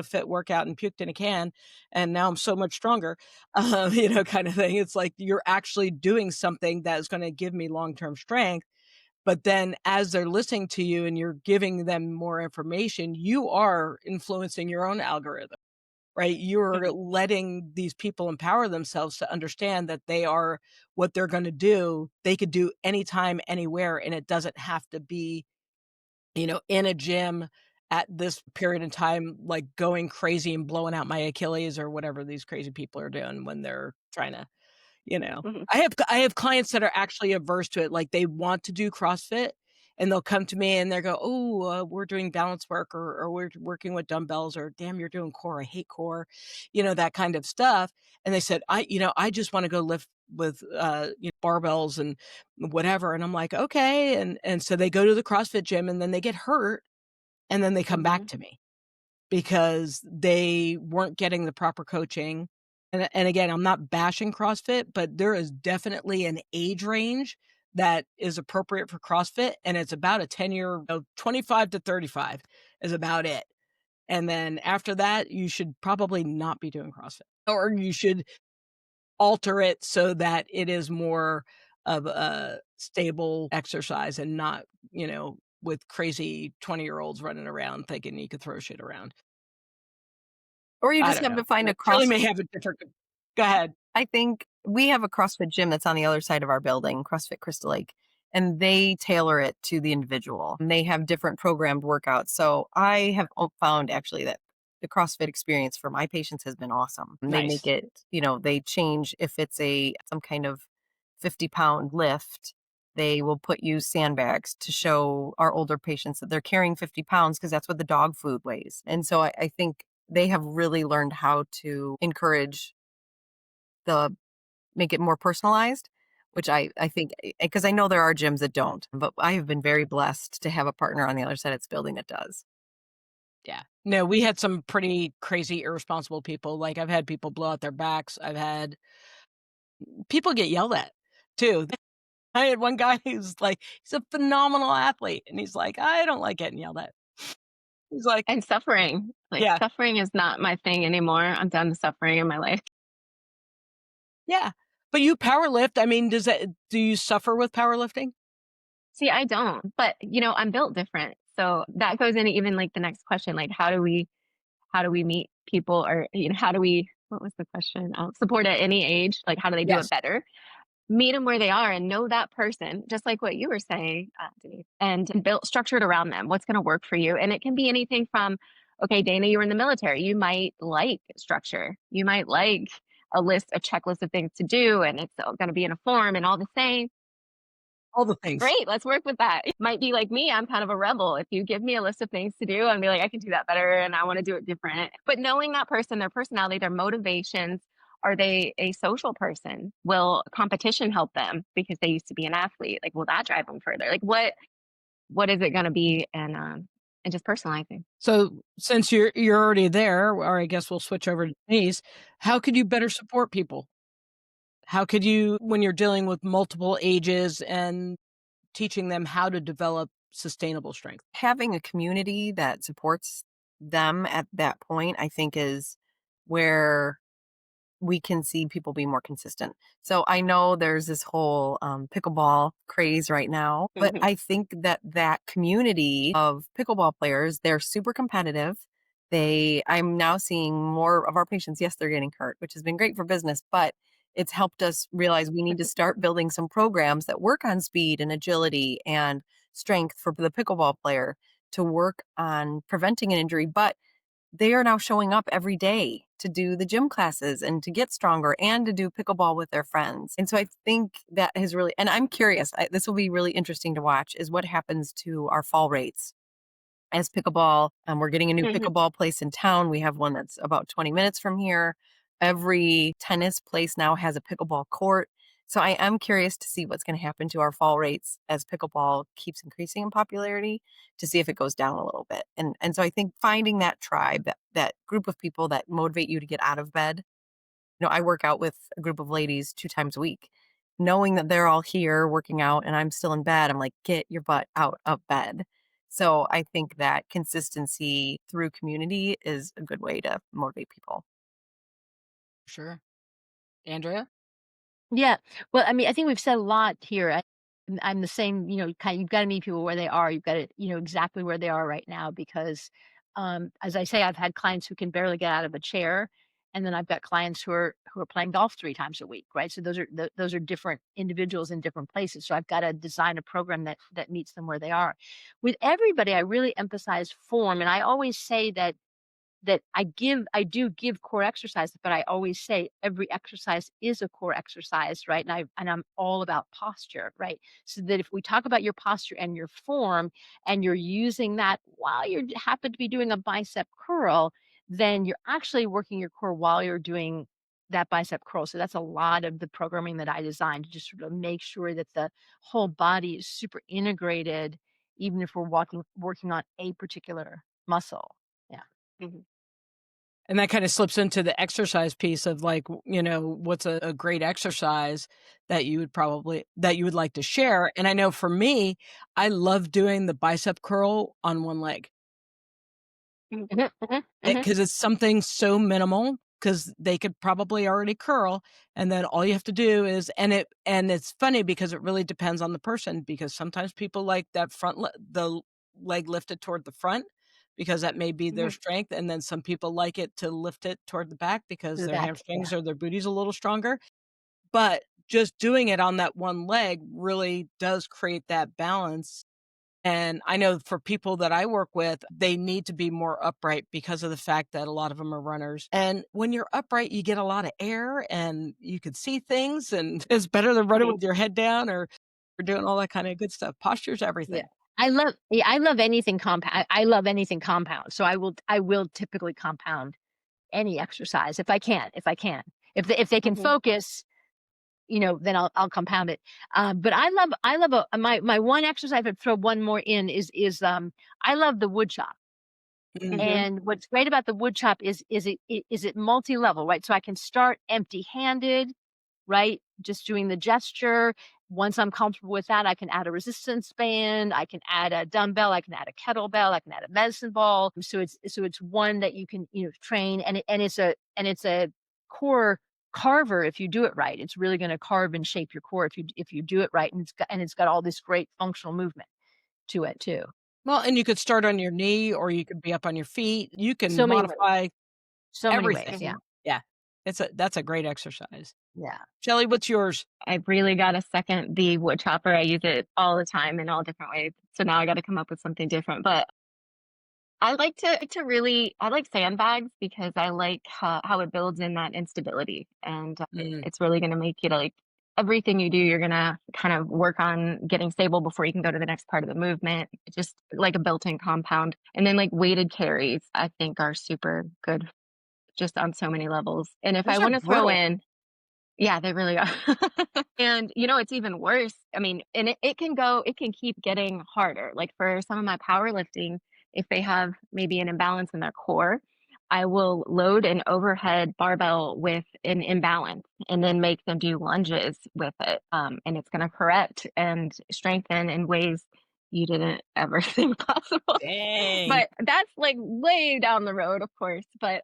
fit workout and puked in a can and now I'm so much stronger, kind of thing. It's like you're actually doing something that is going to give me long-term strength. But then as they're listening to you and you're giving them more information, you are influencing your own algorithm, right? You're letting these people empower themselves to understand that they are what they're going to do. They could do anytime, anywhere, and it doesn't have to be, in a gym at this period in time, like going crazy and blowing out my Achilles or whatever these crazy people are doing when they're trying to, I have clients that are actually averse to it. Like they want to do CrossFit and they'll come to me and they go, oh, we're doing balance work or we're working with dumbbells or damn, you're doing core. I hate core, that kind of stuff. And they said, I just want to go lift with, barbells and whatever. And I'm like, okay. And so they go to the CrossFit gym and then they get hurt and then they come back to me because they weren't getting the proper coaching. And again, I'm not bashing CrossFit, but there is definitely an age range that is appropriate for CrossFit. And it's about a 10-year, 25 to 35 is about it. And then after that, you should probably not be doing CrossFit, or you should alter it so that it is more of a stable exercise and not, with crazy 20-year-olds running around thinking you could throw shit around. Or you I just don't have know. to find a Shelley CrossFit. may have a different. Go ahead. I think we have a CrossFit gym that's on the other side of our building, CrossFit Crystal Lake, and they tailor it to the individual. And they have different programmed workouts. So I have found actually that the CrossFit experience for my patients has been awesome. And they Nice. make it, they change if it's some kind of 50-pound lift. They will put you sandbags to show our older patients that they're carrying 50 pounds because that's what the dog food weighs. And so I think they have really learned how to encourage make it more personalized, which I think, because I know there are gyms that don't, but I have been very blessed to have a partner on the other side of this building that does. Yeah. No, we had some pretty crazy, irresponsible people. Like I've had people blow out their backs. I've had people get yelled at too. I had one guy who's like, he's a phenomenal athlete. And he's like, I don't like getting yelled at. He's like, And suffering, yeah, suffering is not my thing anymore. I'm done with suffering in my life. yeah. But you power lift. I mean, do you suffer with powerlifting? See, I don't, but I'm built different. So that goes into even like the next question, like how do we meet people, or how do we, what was the question? Support at any age, like how do they do Yes. it better? Meet them where they are and know that person, just like what you were saying, Denise, and build structured around them. What's going to work for you? And it can be anything from, okay, Dana, you were in the military. You might like structure. You might like a checklist of things to do, and it's going to be in a form and all the same. All the things. Great, let's work with that. It might be like me, I'm kind of a rebel. If you give me a list of things to do, I'd be like, I can do that better and I want to do it different. But knowing that person, their personality, their motivations, are they a social person? Will competition help them because they used to be an athlete? Like, will that drive them further? Like, what is it going to be? And just personalizing. So since you're already there, or I guess we'll switch over to Denise, how could you better support people? How could you, when you're dealing with multiple ages and teaching them how to develop sustainable strength? Having a community that supports them at that point, I think, is where we can see people be more consistent. So I know there's this whole pickleball craze right now, but I think that community of pickleball players, they're super competitive. I'm now seeing more of our patients. Yes, they're getting hurt, which has been great for business, but it's helped us realize we need to start building some programs that work on speed and agility and strength for the pickleball player to work on preventing an injury. But they are now showing up every day to do the gym classes and to get stronger and to do pickleball with their friends. And so I think that has really, and I'm curious, this will be really interesting to watch, is what happens to our fall rates as pickleball. We're getting a new pickleball place in town. We have one that's about 20 minutes from here. Every tennis place now has a pickleball court. So I am curious to see what's going to happen to our fall rates as pickleball keeps increasing in popularity, to see if it goes down a little bit. And so I think finding that tribe, that group of people that motivate you to get out of bed. I work out with a group of ladies 2 times a week. Knowing that they're all here working out and I'm still in bed, I'm like, get your butt out of bed. So I think that consistency through community is a good way to motivate people. Sure. Andrea? Yeah. Well, I mean, I think we've said a lot here. I'm the same, you've got to meet people where they are. You've got to, exactly where they are right now because, as I say, I've had clients who can barely get out of a chair. And then I've got clients who are playing golf 3 times a week, right? So those are different individuals in different places. So I've got to design a program that meets them where they are. With everybody, I really emphasize form. And I always say that I do give core exercises, but I always say every exercise is a core exercise, right? And I'm all about posture, right? So that if we talk about your posture and your form and you're using that while you happen to be doing a bicep curl, then you're actually working your core while you're doing that bicep curl. So that's a lot of the programming that I designed to just sort of make sure that the whole body is super integrated, even if we're working on a particular muscle. Yeah. Mhm. And that kind of slips into the exercise piece of like, what's a great exercise that you would like to share. And I know for me, I love doing the bicep curl on one leg Mhm, mhm, mhm. because it's something so minimal because they could probably already curl. And then all you have to do is, and it's funny because it really depends on the person because sometimes people like that the leg lifted toward the front because that may be their Mhm. strength. And then some people like it to lift it toward the back because To the their back. Yeah. hamstrings or their booty's a little stronger. But just doing it on that one leg really does create that balance. And I know for people that I work with, they need to be more upright because of the fact that a lot of them are runners. And when you're upright, you get a lot of air and you can see things and it's better than running Mhm. with your head down or doing all that kind of good stuff. Posture's Yeah. everything. I love anything compound. I love anything compound. So I will typically compound any exercise if I can. If they can Mhm. focus, then I'll compound it. But I love my one exercise. If I throw one more in is I love the wood chop. Mm. Mhm. And what's great about the wood chop is it multi-level, right? So I can start empty-handed, right? Just doing the gesture. Once I'm comfortable with that, I can add a resistance band, I can add a dumbbell, I can add a kettlebell, I can add a medicine ball. So it's one that you can, train and it's a core carver if you do it right. It's really going to carve and shape your core if you do it right and it's got all this great functional movement to it too. Well, and you could start on your knee or you could be up on your feet. You can So many ways. modify So many ways. everything. Yeah. Mhm. Yeah. That's a great exercise. Yeah. Shelley, what's yours? I really got to second the wood chopper. I use it all the time in all different ways. So now I got to come up with something different. But I like to really I like sandbags because I like how it builds in that instability, and Mm. it's really going to make you like everything you do. You're gonna kind of work on getting stable before you can go to the next part of the movement. It's just like a built-in compound, and then like weighted carries, I think are super good, just on so many levels. And if I Those are want to throw brittle. in yeah, they really are. And, it's even worse. I mean, and it can keep getting harder. Like for some of my powerlifting, if they have maybe an imbalance in their core, I will load an overhead barbell with an imbalance and then make them do lunges with it. And it's going to correct and strengthen in ways you didn't ever think possible. Dang. But that's like way down the road, of course. But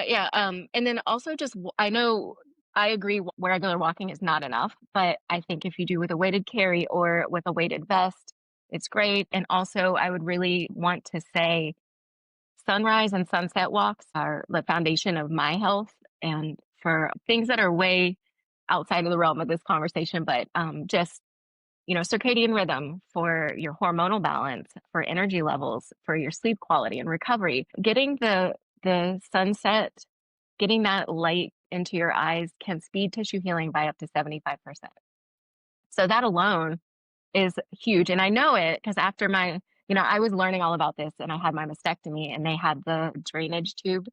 yeah, and then also just I know I agree regular walking is not enough, but I think if you do with a weighted carry or with a weighted vest, it's great. And also, I would really want to say sunrise and sunset walks are the foundation of my health. And for things that are way outside of the realm of this conversation, but just circadian rhythm for your hormonal balance, for energy levels, for your sleep quality and recovery, getting the sunset, getting that light into your eyes can speed tissue healing by up to 75%. So that alone is huge. And I know it because after I was learning all about this and I had my mastectomy and they had the drainage tube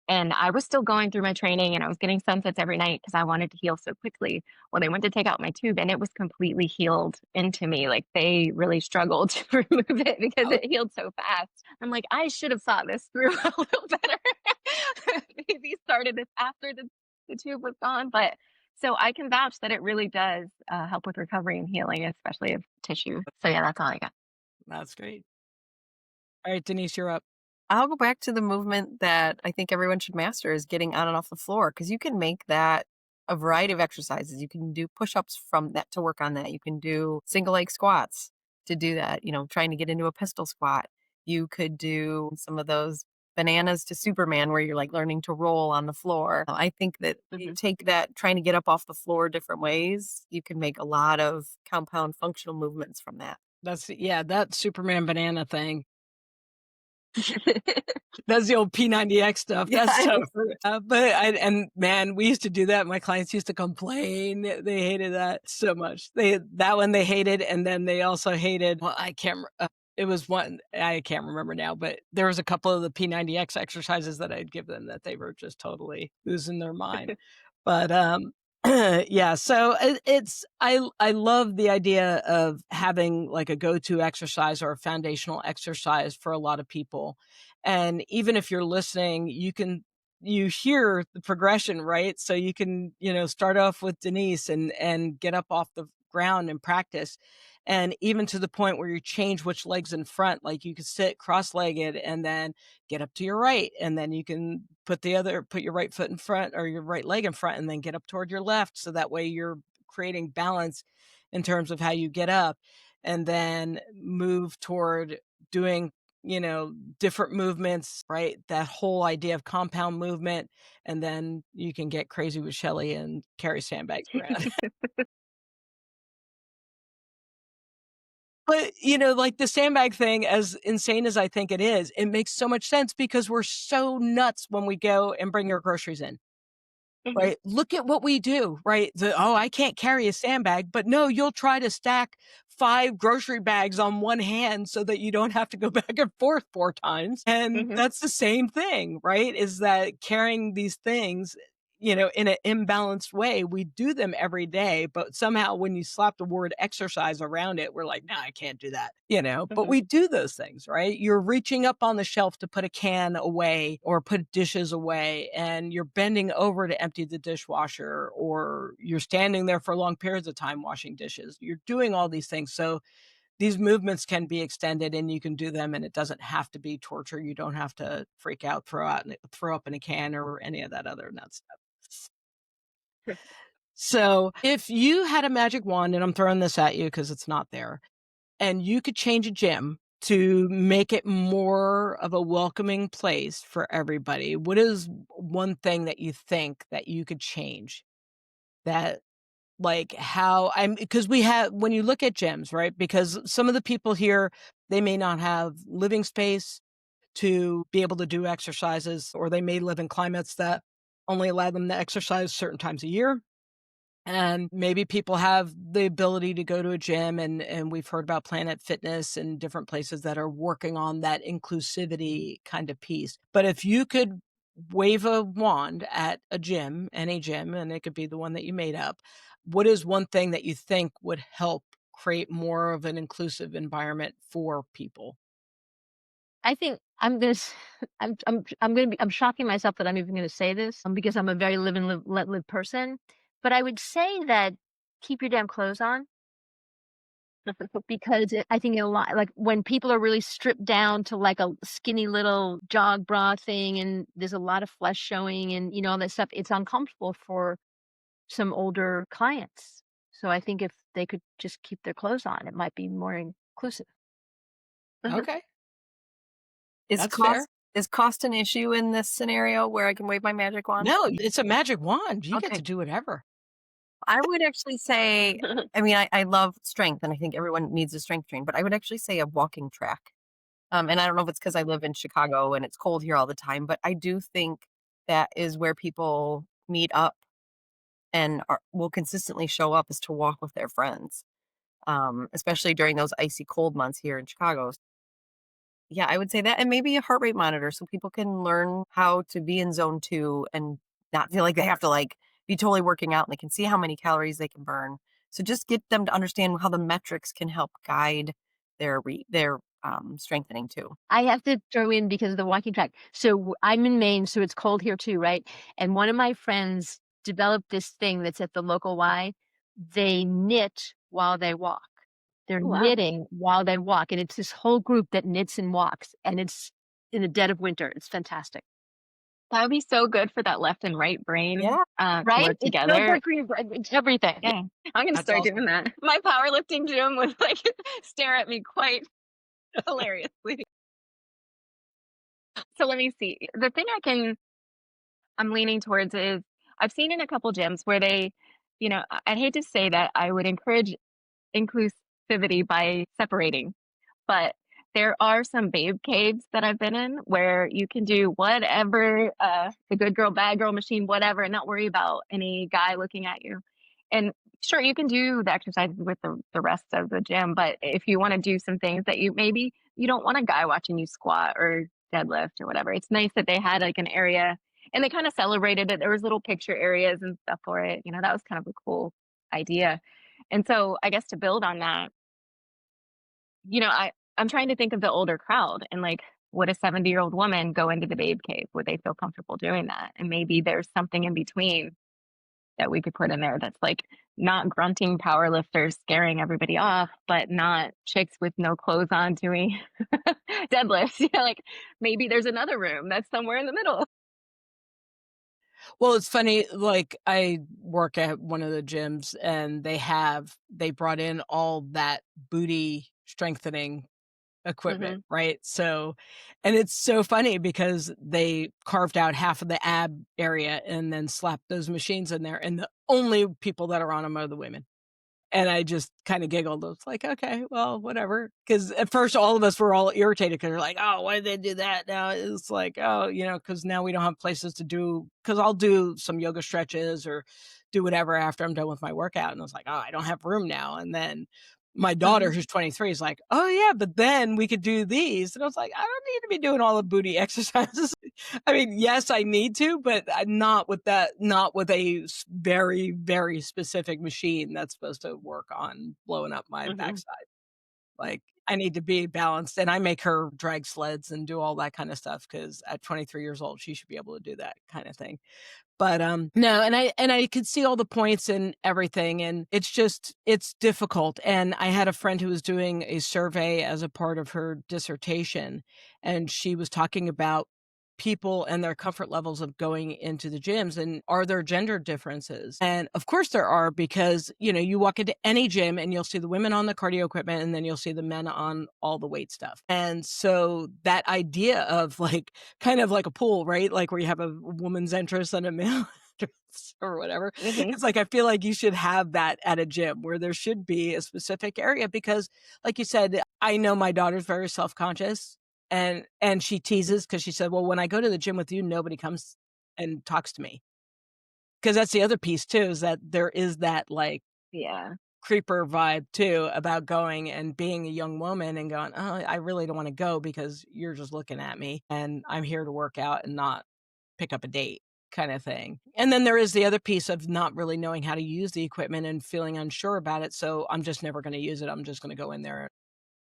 And I was still going through my training and I was getting sunsets every night because I wanted to heal so quickly. Well, they went to take out my tube and it was completely healed into me. Like they really struggled to remove it because Oh, it healed so fast. I'm like, I should have thought this through a little better. Maybe started this after the tube was gone. But so I can vouch that it really does help with recovery and healing, especially of tissue. So yeah, that's all I got. that's great. All right, Denise, you're up. I'll go back to the movement that I think everyone should master is getting on and off the floor, because you can make that a variety of exercises. You can do push-ups from that to work on that. You can do single leg squats to do that, trying to get into a pistol squat. You could do some of those bananas to Superman where you're like learning to roll on the floor. I think that you take that trying to get up off the floor different ways, you can make a lot of compound functional movements from that. That Superman banana thing. That's the old P90X stuff. Yeah, That's so, and man, we used to do that. My clients used to complain. They hated that so much. That one they hated. And then they also hated, well, I can't, it was one, I can't remember now, but there was a couple of the P90X exercises that I'd give them that they were just totally losing their mind. But, yeah, so I love the idea of having like a go-to exercise or a foundational exercise for a lot of people. And even if you're listening, you hear the progression, right? So you can, start off with Denise and get up off the ground and practice. And even to the point where you change which leg's in front, like you could sit cross-legged and then get up to your right. And then you can put your right foot in front or your right leg in front and then get up toward your left. So that way you're creating balance in terms of how you get up, and then move toward doing, different movements, right? That whole idea of compound movement. And then you can get crazy with Shelly and carry sandbags around. But, like the sandbag thing, as insane as I think it is, it makes so much sense because we're so nuts when we go and bring our groceries in. Mhm, Right? Look at what we do, right? "Oh, I can't carry a sandbag," but no, you'll try to stack 5 grocery bags on one hand so that you don't have to go back and forth 4 times, and mhm, that's the same thing, right? Is that carrying these things, in an imbalanced way, we do them every day, but somehow when you slap the word exercise around it, we're like, "No, I can't do that," But mhm, we do those things, right? You're reaching up on the shelf to put a can away or put dishes away, and you're bending over to empty the dishwasher, or you're standing there for long periods of time washing dishes. You're doing all these things. So these movements can be extended and you can do them and it doesn't have to be torture. You don't have to freak out, throw up in a can or any of that other nut stuff. So if you had a magic wand, and I'm throwing this at you because it's not there, and you could change a gym to make it more of a welcoming place for everybody, what is one thing that you think that you could change? That like how I'm because we have when you look at gyms, right? Because some of the people here, they may not have living space to be able to do exercises, or they may live in climates that only allow them to exercise certain times a year. And maybe people have the ability to go to a gym, and we've heard about Planet Fitness and different places that are working on that inclusivity kind of piece. But if you could wave a wand at a gym, any gym, and it could be the one that you made up, what is one thing that you think would help create more of an inclusive environment for people? I think I'm gonna s I'm gonna be I'm shocking myself that I'm even gonna say this, because I'm a very live and live let live person, but I would say that keep your damn clothes on, because I think a lot like, when people are really stripped down to, like, a skinny little jog bra thing, and there's a lot of flesh showing and, all that stuff, it's uncomfortable for some older clients. So I think if they could just keep their clothes on, it might be more inclusive. Okay, Is that's fair. cost an issue in this scenario where I can wave my magic wand? No, it's a magic wand. You get Okay. to do whatever. I would actually say, I mean, I love strength and I think everyone needs a strength train, but I would actually say a walking track. And I don't know if it's because I live in Chicago and it's cold here all the time, but I do think that is where people meet up and will consistently show up is to walk with their friends, especially during those icy cold months here in Chicago. Yeah, I would say that, and maybe a heart rate monitor so people can learn how to be in zone 2 and not feel like they have to like be totally working out, and they can see how many calories they can burn. So just get them to understand how the metrics can help guide their strengthening too. I have to throw in because of the walking track. So I'm in Maine, so it's cold here too, right? And one of my friends developed this thing that's at the local Y. They knit while they walk. They're Oh, wow. knitting while they walk, and it's this whole group that knits and walks, and it's in the dead of winter. It's fantastic. That would be so good for that left and right brain Yeah. to Right? work It's so together. good for your brain. It's everything. Yeah, I'm gonna That's start awesome. doing that. My powerlifting gym would like stare at me quite hilariously. So let me see. The thing I'm leaning towards is I've seen in a couple gyms where they, I'd hate to say that I would encourage inclusivity by separating, but there are some babe caves that I've been in where you can do whatever, the good girl, bad girl machine, whatever, and not worry about any guy looking at you. And sure, you can do the exercises with the rest of the gym, but if you want to do some things that maybe you don't want a guy watching you squat or deadlift or whatever, it's nice that they had like an area and they kind of celebrated it. There was little picture areas and stuff for it. That was kind of a cool idea. And so I guess to build on that, I'm trying to think of the older crowd and like, would a 70-year-old woman go into the babe cave? Would they feel comfortable doing that? And maybe there's something in between that we could put in there that's like not grunting powerlifters scaring everybody off, but not chicks with no clothes on doing deadlifts. Like maybe there's another room that's somewhere in the middle. Well, it's funny, like, I work at one of the gyms, and they brought in all that booty strengthening equipment, Hmm. right? So and it's so funny because they carved out half of the ab area and then slapped those machines in there, and the only people that are on them are the women. And I just kinda giggled. I was like, "Okay, well, whatever." Because at first, all of us were all irritated because 'cause we're like, "Oh, why did they do that?" Now it's like, "Oh," because now we don't have places to do. Because 'cause I'll do some yoga stretches or do whatever after I'm done with my workout, and I was like, "Oh, I don't have room now." And then my daughter, Hmm. who's 23, is like, "Oh, yeah, but then we could do these." And I was like, "I don't need to be doing all the booty exercises." I mean, yes, I need to, but not with a very, very specific machine that's supposed to work on blowing up my Hmm. backside. Like, I need to be balanced, and I make her drag sleds and do all that kind of stuff because at 23 years old, she should be able to do that kind of thing. But, no, and I could see all the points and everything, and it's difficult, and I had a friend who was doing a survey as a part of her dissertation, and she was talking about people and their comfort levels of going into the gyms, and are there gender differences? And, of course, there are because, you walk into any gym and you'll see the women on the cardio equipment, and then you'll see the men on all the weight stuff. And so that idea of, like, kind of like a pool, right? Like where you have a woman's entrance and a male entrance or whatever. Hmm. It's like I feel like you should have that at a gym where there should be a specific area because like you said, I know my daughter's very self-conscious and she teases because she said, "Well, when I go to the gym with you, nobody comes and talks to me." Because that's the other piece too, is that there is that like Yeah. creeper vibe too about going and being a young woman and going, "Oh, I really don't wanna go because you're just looking at me, and I'm here to work out and not pick up a date," kinda thing. And then there is the other piece of not really knowing how to use the equipment and feeling unsure about it, so I'm just never gonna use it. I'm just gonna go in there,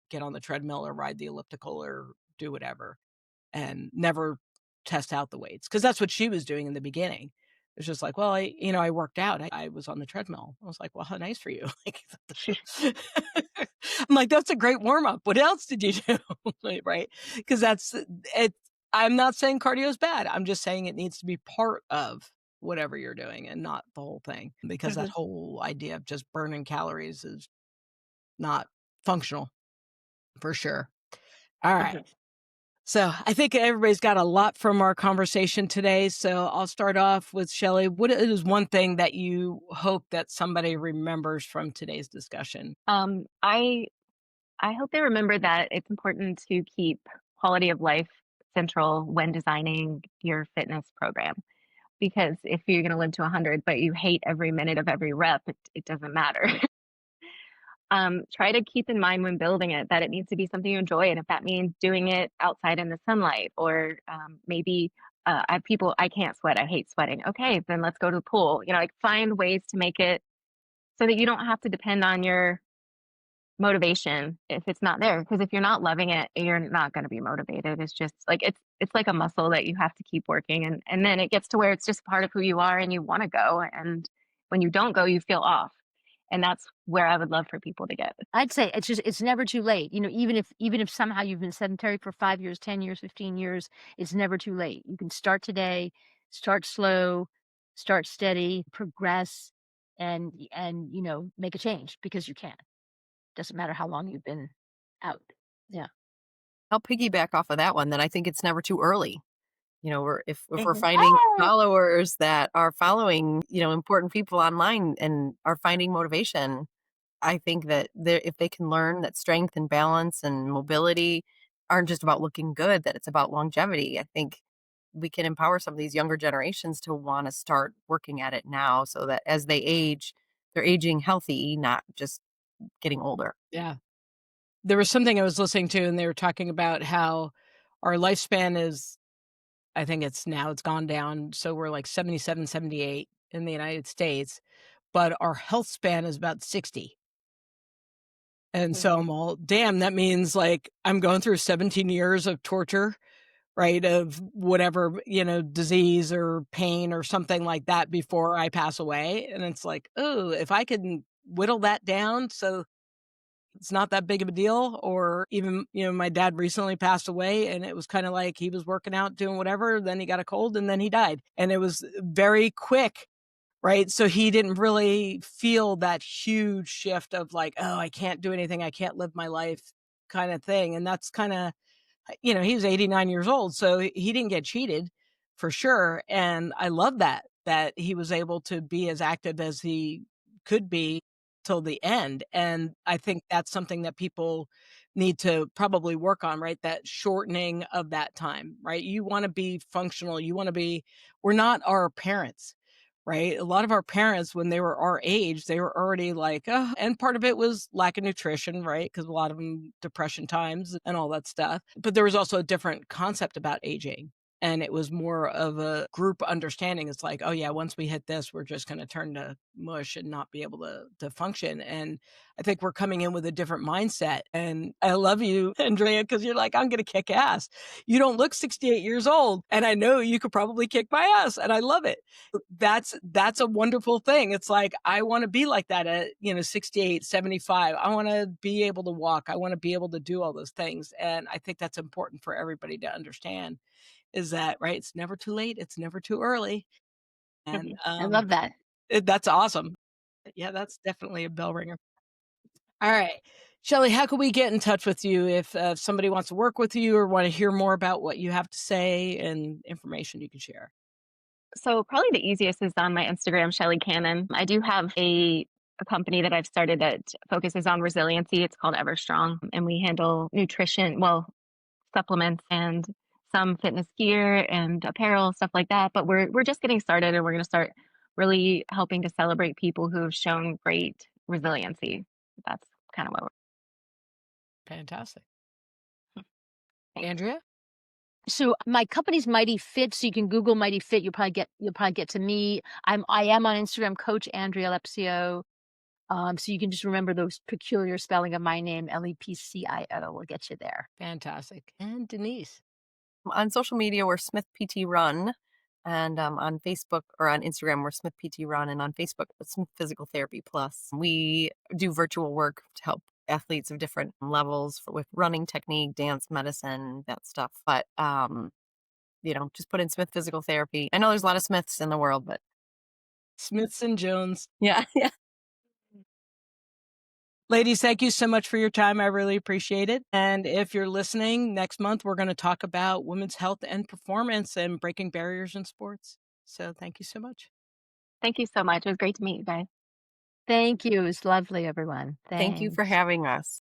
get on the treadmill or ride the elliptical or do whatever, and never test out the weights because that's what she was doing in the beginning. It's just like, "Well, I worked out. I was on the treadmill." I was like, "Well, how nice for you." Like, I'm like, "That's a great warm up. What else did you do?" Like, right? Because that's it. I'm not saying cardio is bad. I'm just saying it needs to be part of whatever you're doing and not the whole thing because that Hmm. whole idea of just burning calories is not functional for sure. All right. Hmm. So I think everybody's got a lot from our conversation today. So I'll start off with Shelley. What is one thing that you hope that somebody remembers from today's discussion? I hope they remember that it's important to keep quality of life central when designing your fitness program. Because if you're going to live to 100, but you hate every minute of every rep, it doesn't matter. try to keep in mind when building it that it needs to be something you enjoy. And if that means doing it outside in the sunlight, or maybe I have people, I can't sweat, I hate sweating. Okay, then let's go to the pool. You know, like find ways to make it so that you don't have to depend on your motivation if it's not there. Because if you're not loving it, you're not going to be motivated. It's just like it's like a muscle that you have to keep working, and then it gets to where it's just part of who you are and you want to go. And when you don't go, you feel off. And that's where I would love for people to get. I'd say it's never too late. You know, even if somehow you've been sedentary for 5 years, 10 years, 15 years, it's never too late. You can start today, start slow, start steady, progress, and you know, make a change because you can. Doesn't matter how long you've been out. Yeah. I'll piggyback off of that one. Then I think it's never too early. You know, if we're Mhm. finding followers that are following, you know, important people online and are finding motivation, I think that if they can learn that strength and balance and mobility aren't just about looking good, that it's about longevity. I think we can empower some of these younger generations to want to start working at it now, so that as they age, they're aging healthy, not just getting older. Yeah. There was something I was listening to, and they were talking about how our lifespan is, I think it's gone down. So we're like 77, 78 in the United States, but our health span is about 60. And so I'm all, damn, that means like I'm going through 17 years of torture, right? Of whatever, you know, disease or pain or something like that before I pass away. And it's like, oh, if I can whittle that down so it's not that big of a deal. Or even, you know, my dad recently passed away, and it was kind of like he was working out, doing whatever. Then he got a cold and then he died. And it was very quick, right? So he didn't really feel that huge shift of like, oh, I can't do anything. I can't live my life kind of thing. And that's kind of, you know, he was 89 years old, so he didn't get cheated for sure. And I love that he was able to be as active as he could be till the end. And I think that's something that people need to probably work on, right? That shortening of that time, right? You want to be functional. You want to be, we're not our parents, right? A lot of our parents, when they were our age, they were already like, oh, and part of it was lack of nutrition, right? Because a lot of them depression times and all that stuff. But there was also a different concept about aging. And it was more of a group understanding. It's like, oh yeah, once we hit this, we're just going to turn to mush and not be able to function. And I think we're coming in with a different mindset. And I love you, Andrea, because you're like, I'm going to kick ass. You don't look 68 years old, and I know you could probably kick my ass, and I love it. That's a wonderful thing. It's like, I want to be like that at, you know, 68, 75. I want to be able to walk. I want to be able to do all those things. And I think that's important for everybody to understand, is that, right? It's never too late. It's never too early. And I love that. that's awesome. Yeah, that's definitely a bell ringer. All right. Shelley, how can we get in touch with you if somebody wants to work with you or want to hear more about what you have to say and information you can share? So probably the easiest is on my Instagram, Shelly Cannon. I do have a company that I've started that focuses on resiliency. It's called Everstrong, and we handle nutrition, well, supplements and some fitness gear and apparel, stuff like that. But we're just getting started, and we're going to start really helping to celebrate people who've shown great resiliency. That's kind of what Fantastic. we're. Andrea? So my company's Mighty Fit, so you can Google Mighty Fit. You'll probably get to me. I am on Instagram, Coach Andrea Lepcio. So you can just remember those peculiar spelling of my name, Lepcio, will get you there. Fantastic. And Denise? On social media, we're Smith PT Run. And on Facebook or on Instagram, we're Smith PT Run. And on Facebook, it's Smith Physical Therapy Plus. We do virtual work to help athletes of different levels with running technique, dance, medicine, that stuff. But, you know, just put in Smith Physical Therapy. I know there's a lot of Smiths in the world, but Smiths and Jones. yeah. Ladies, thank you so much for your time. I really appreciate it. And if you're listening, next month, we're going to talk about women's health and performance and breaking barriers in sports. So thank you so much. Thank you so much. It was great to meet you guys. Thank you. It was lovely, everyone. Thank you for Thanks. having us.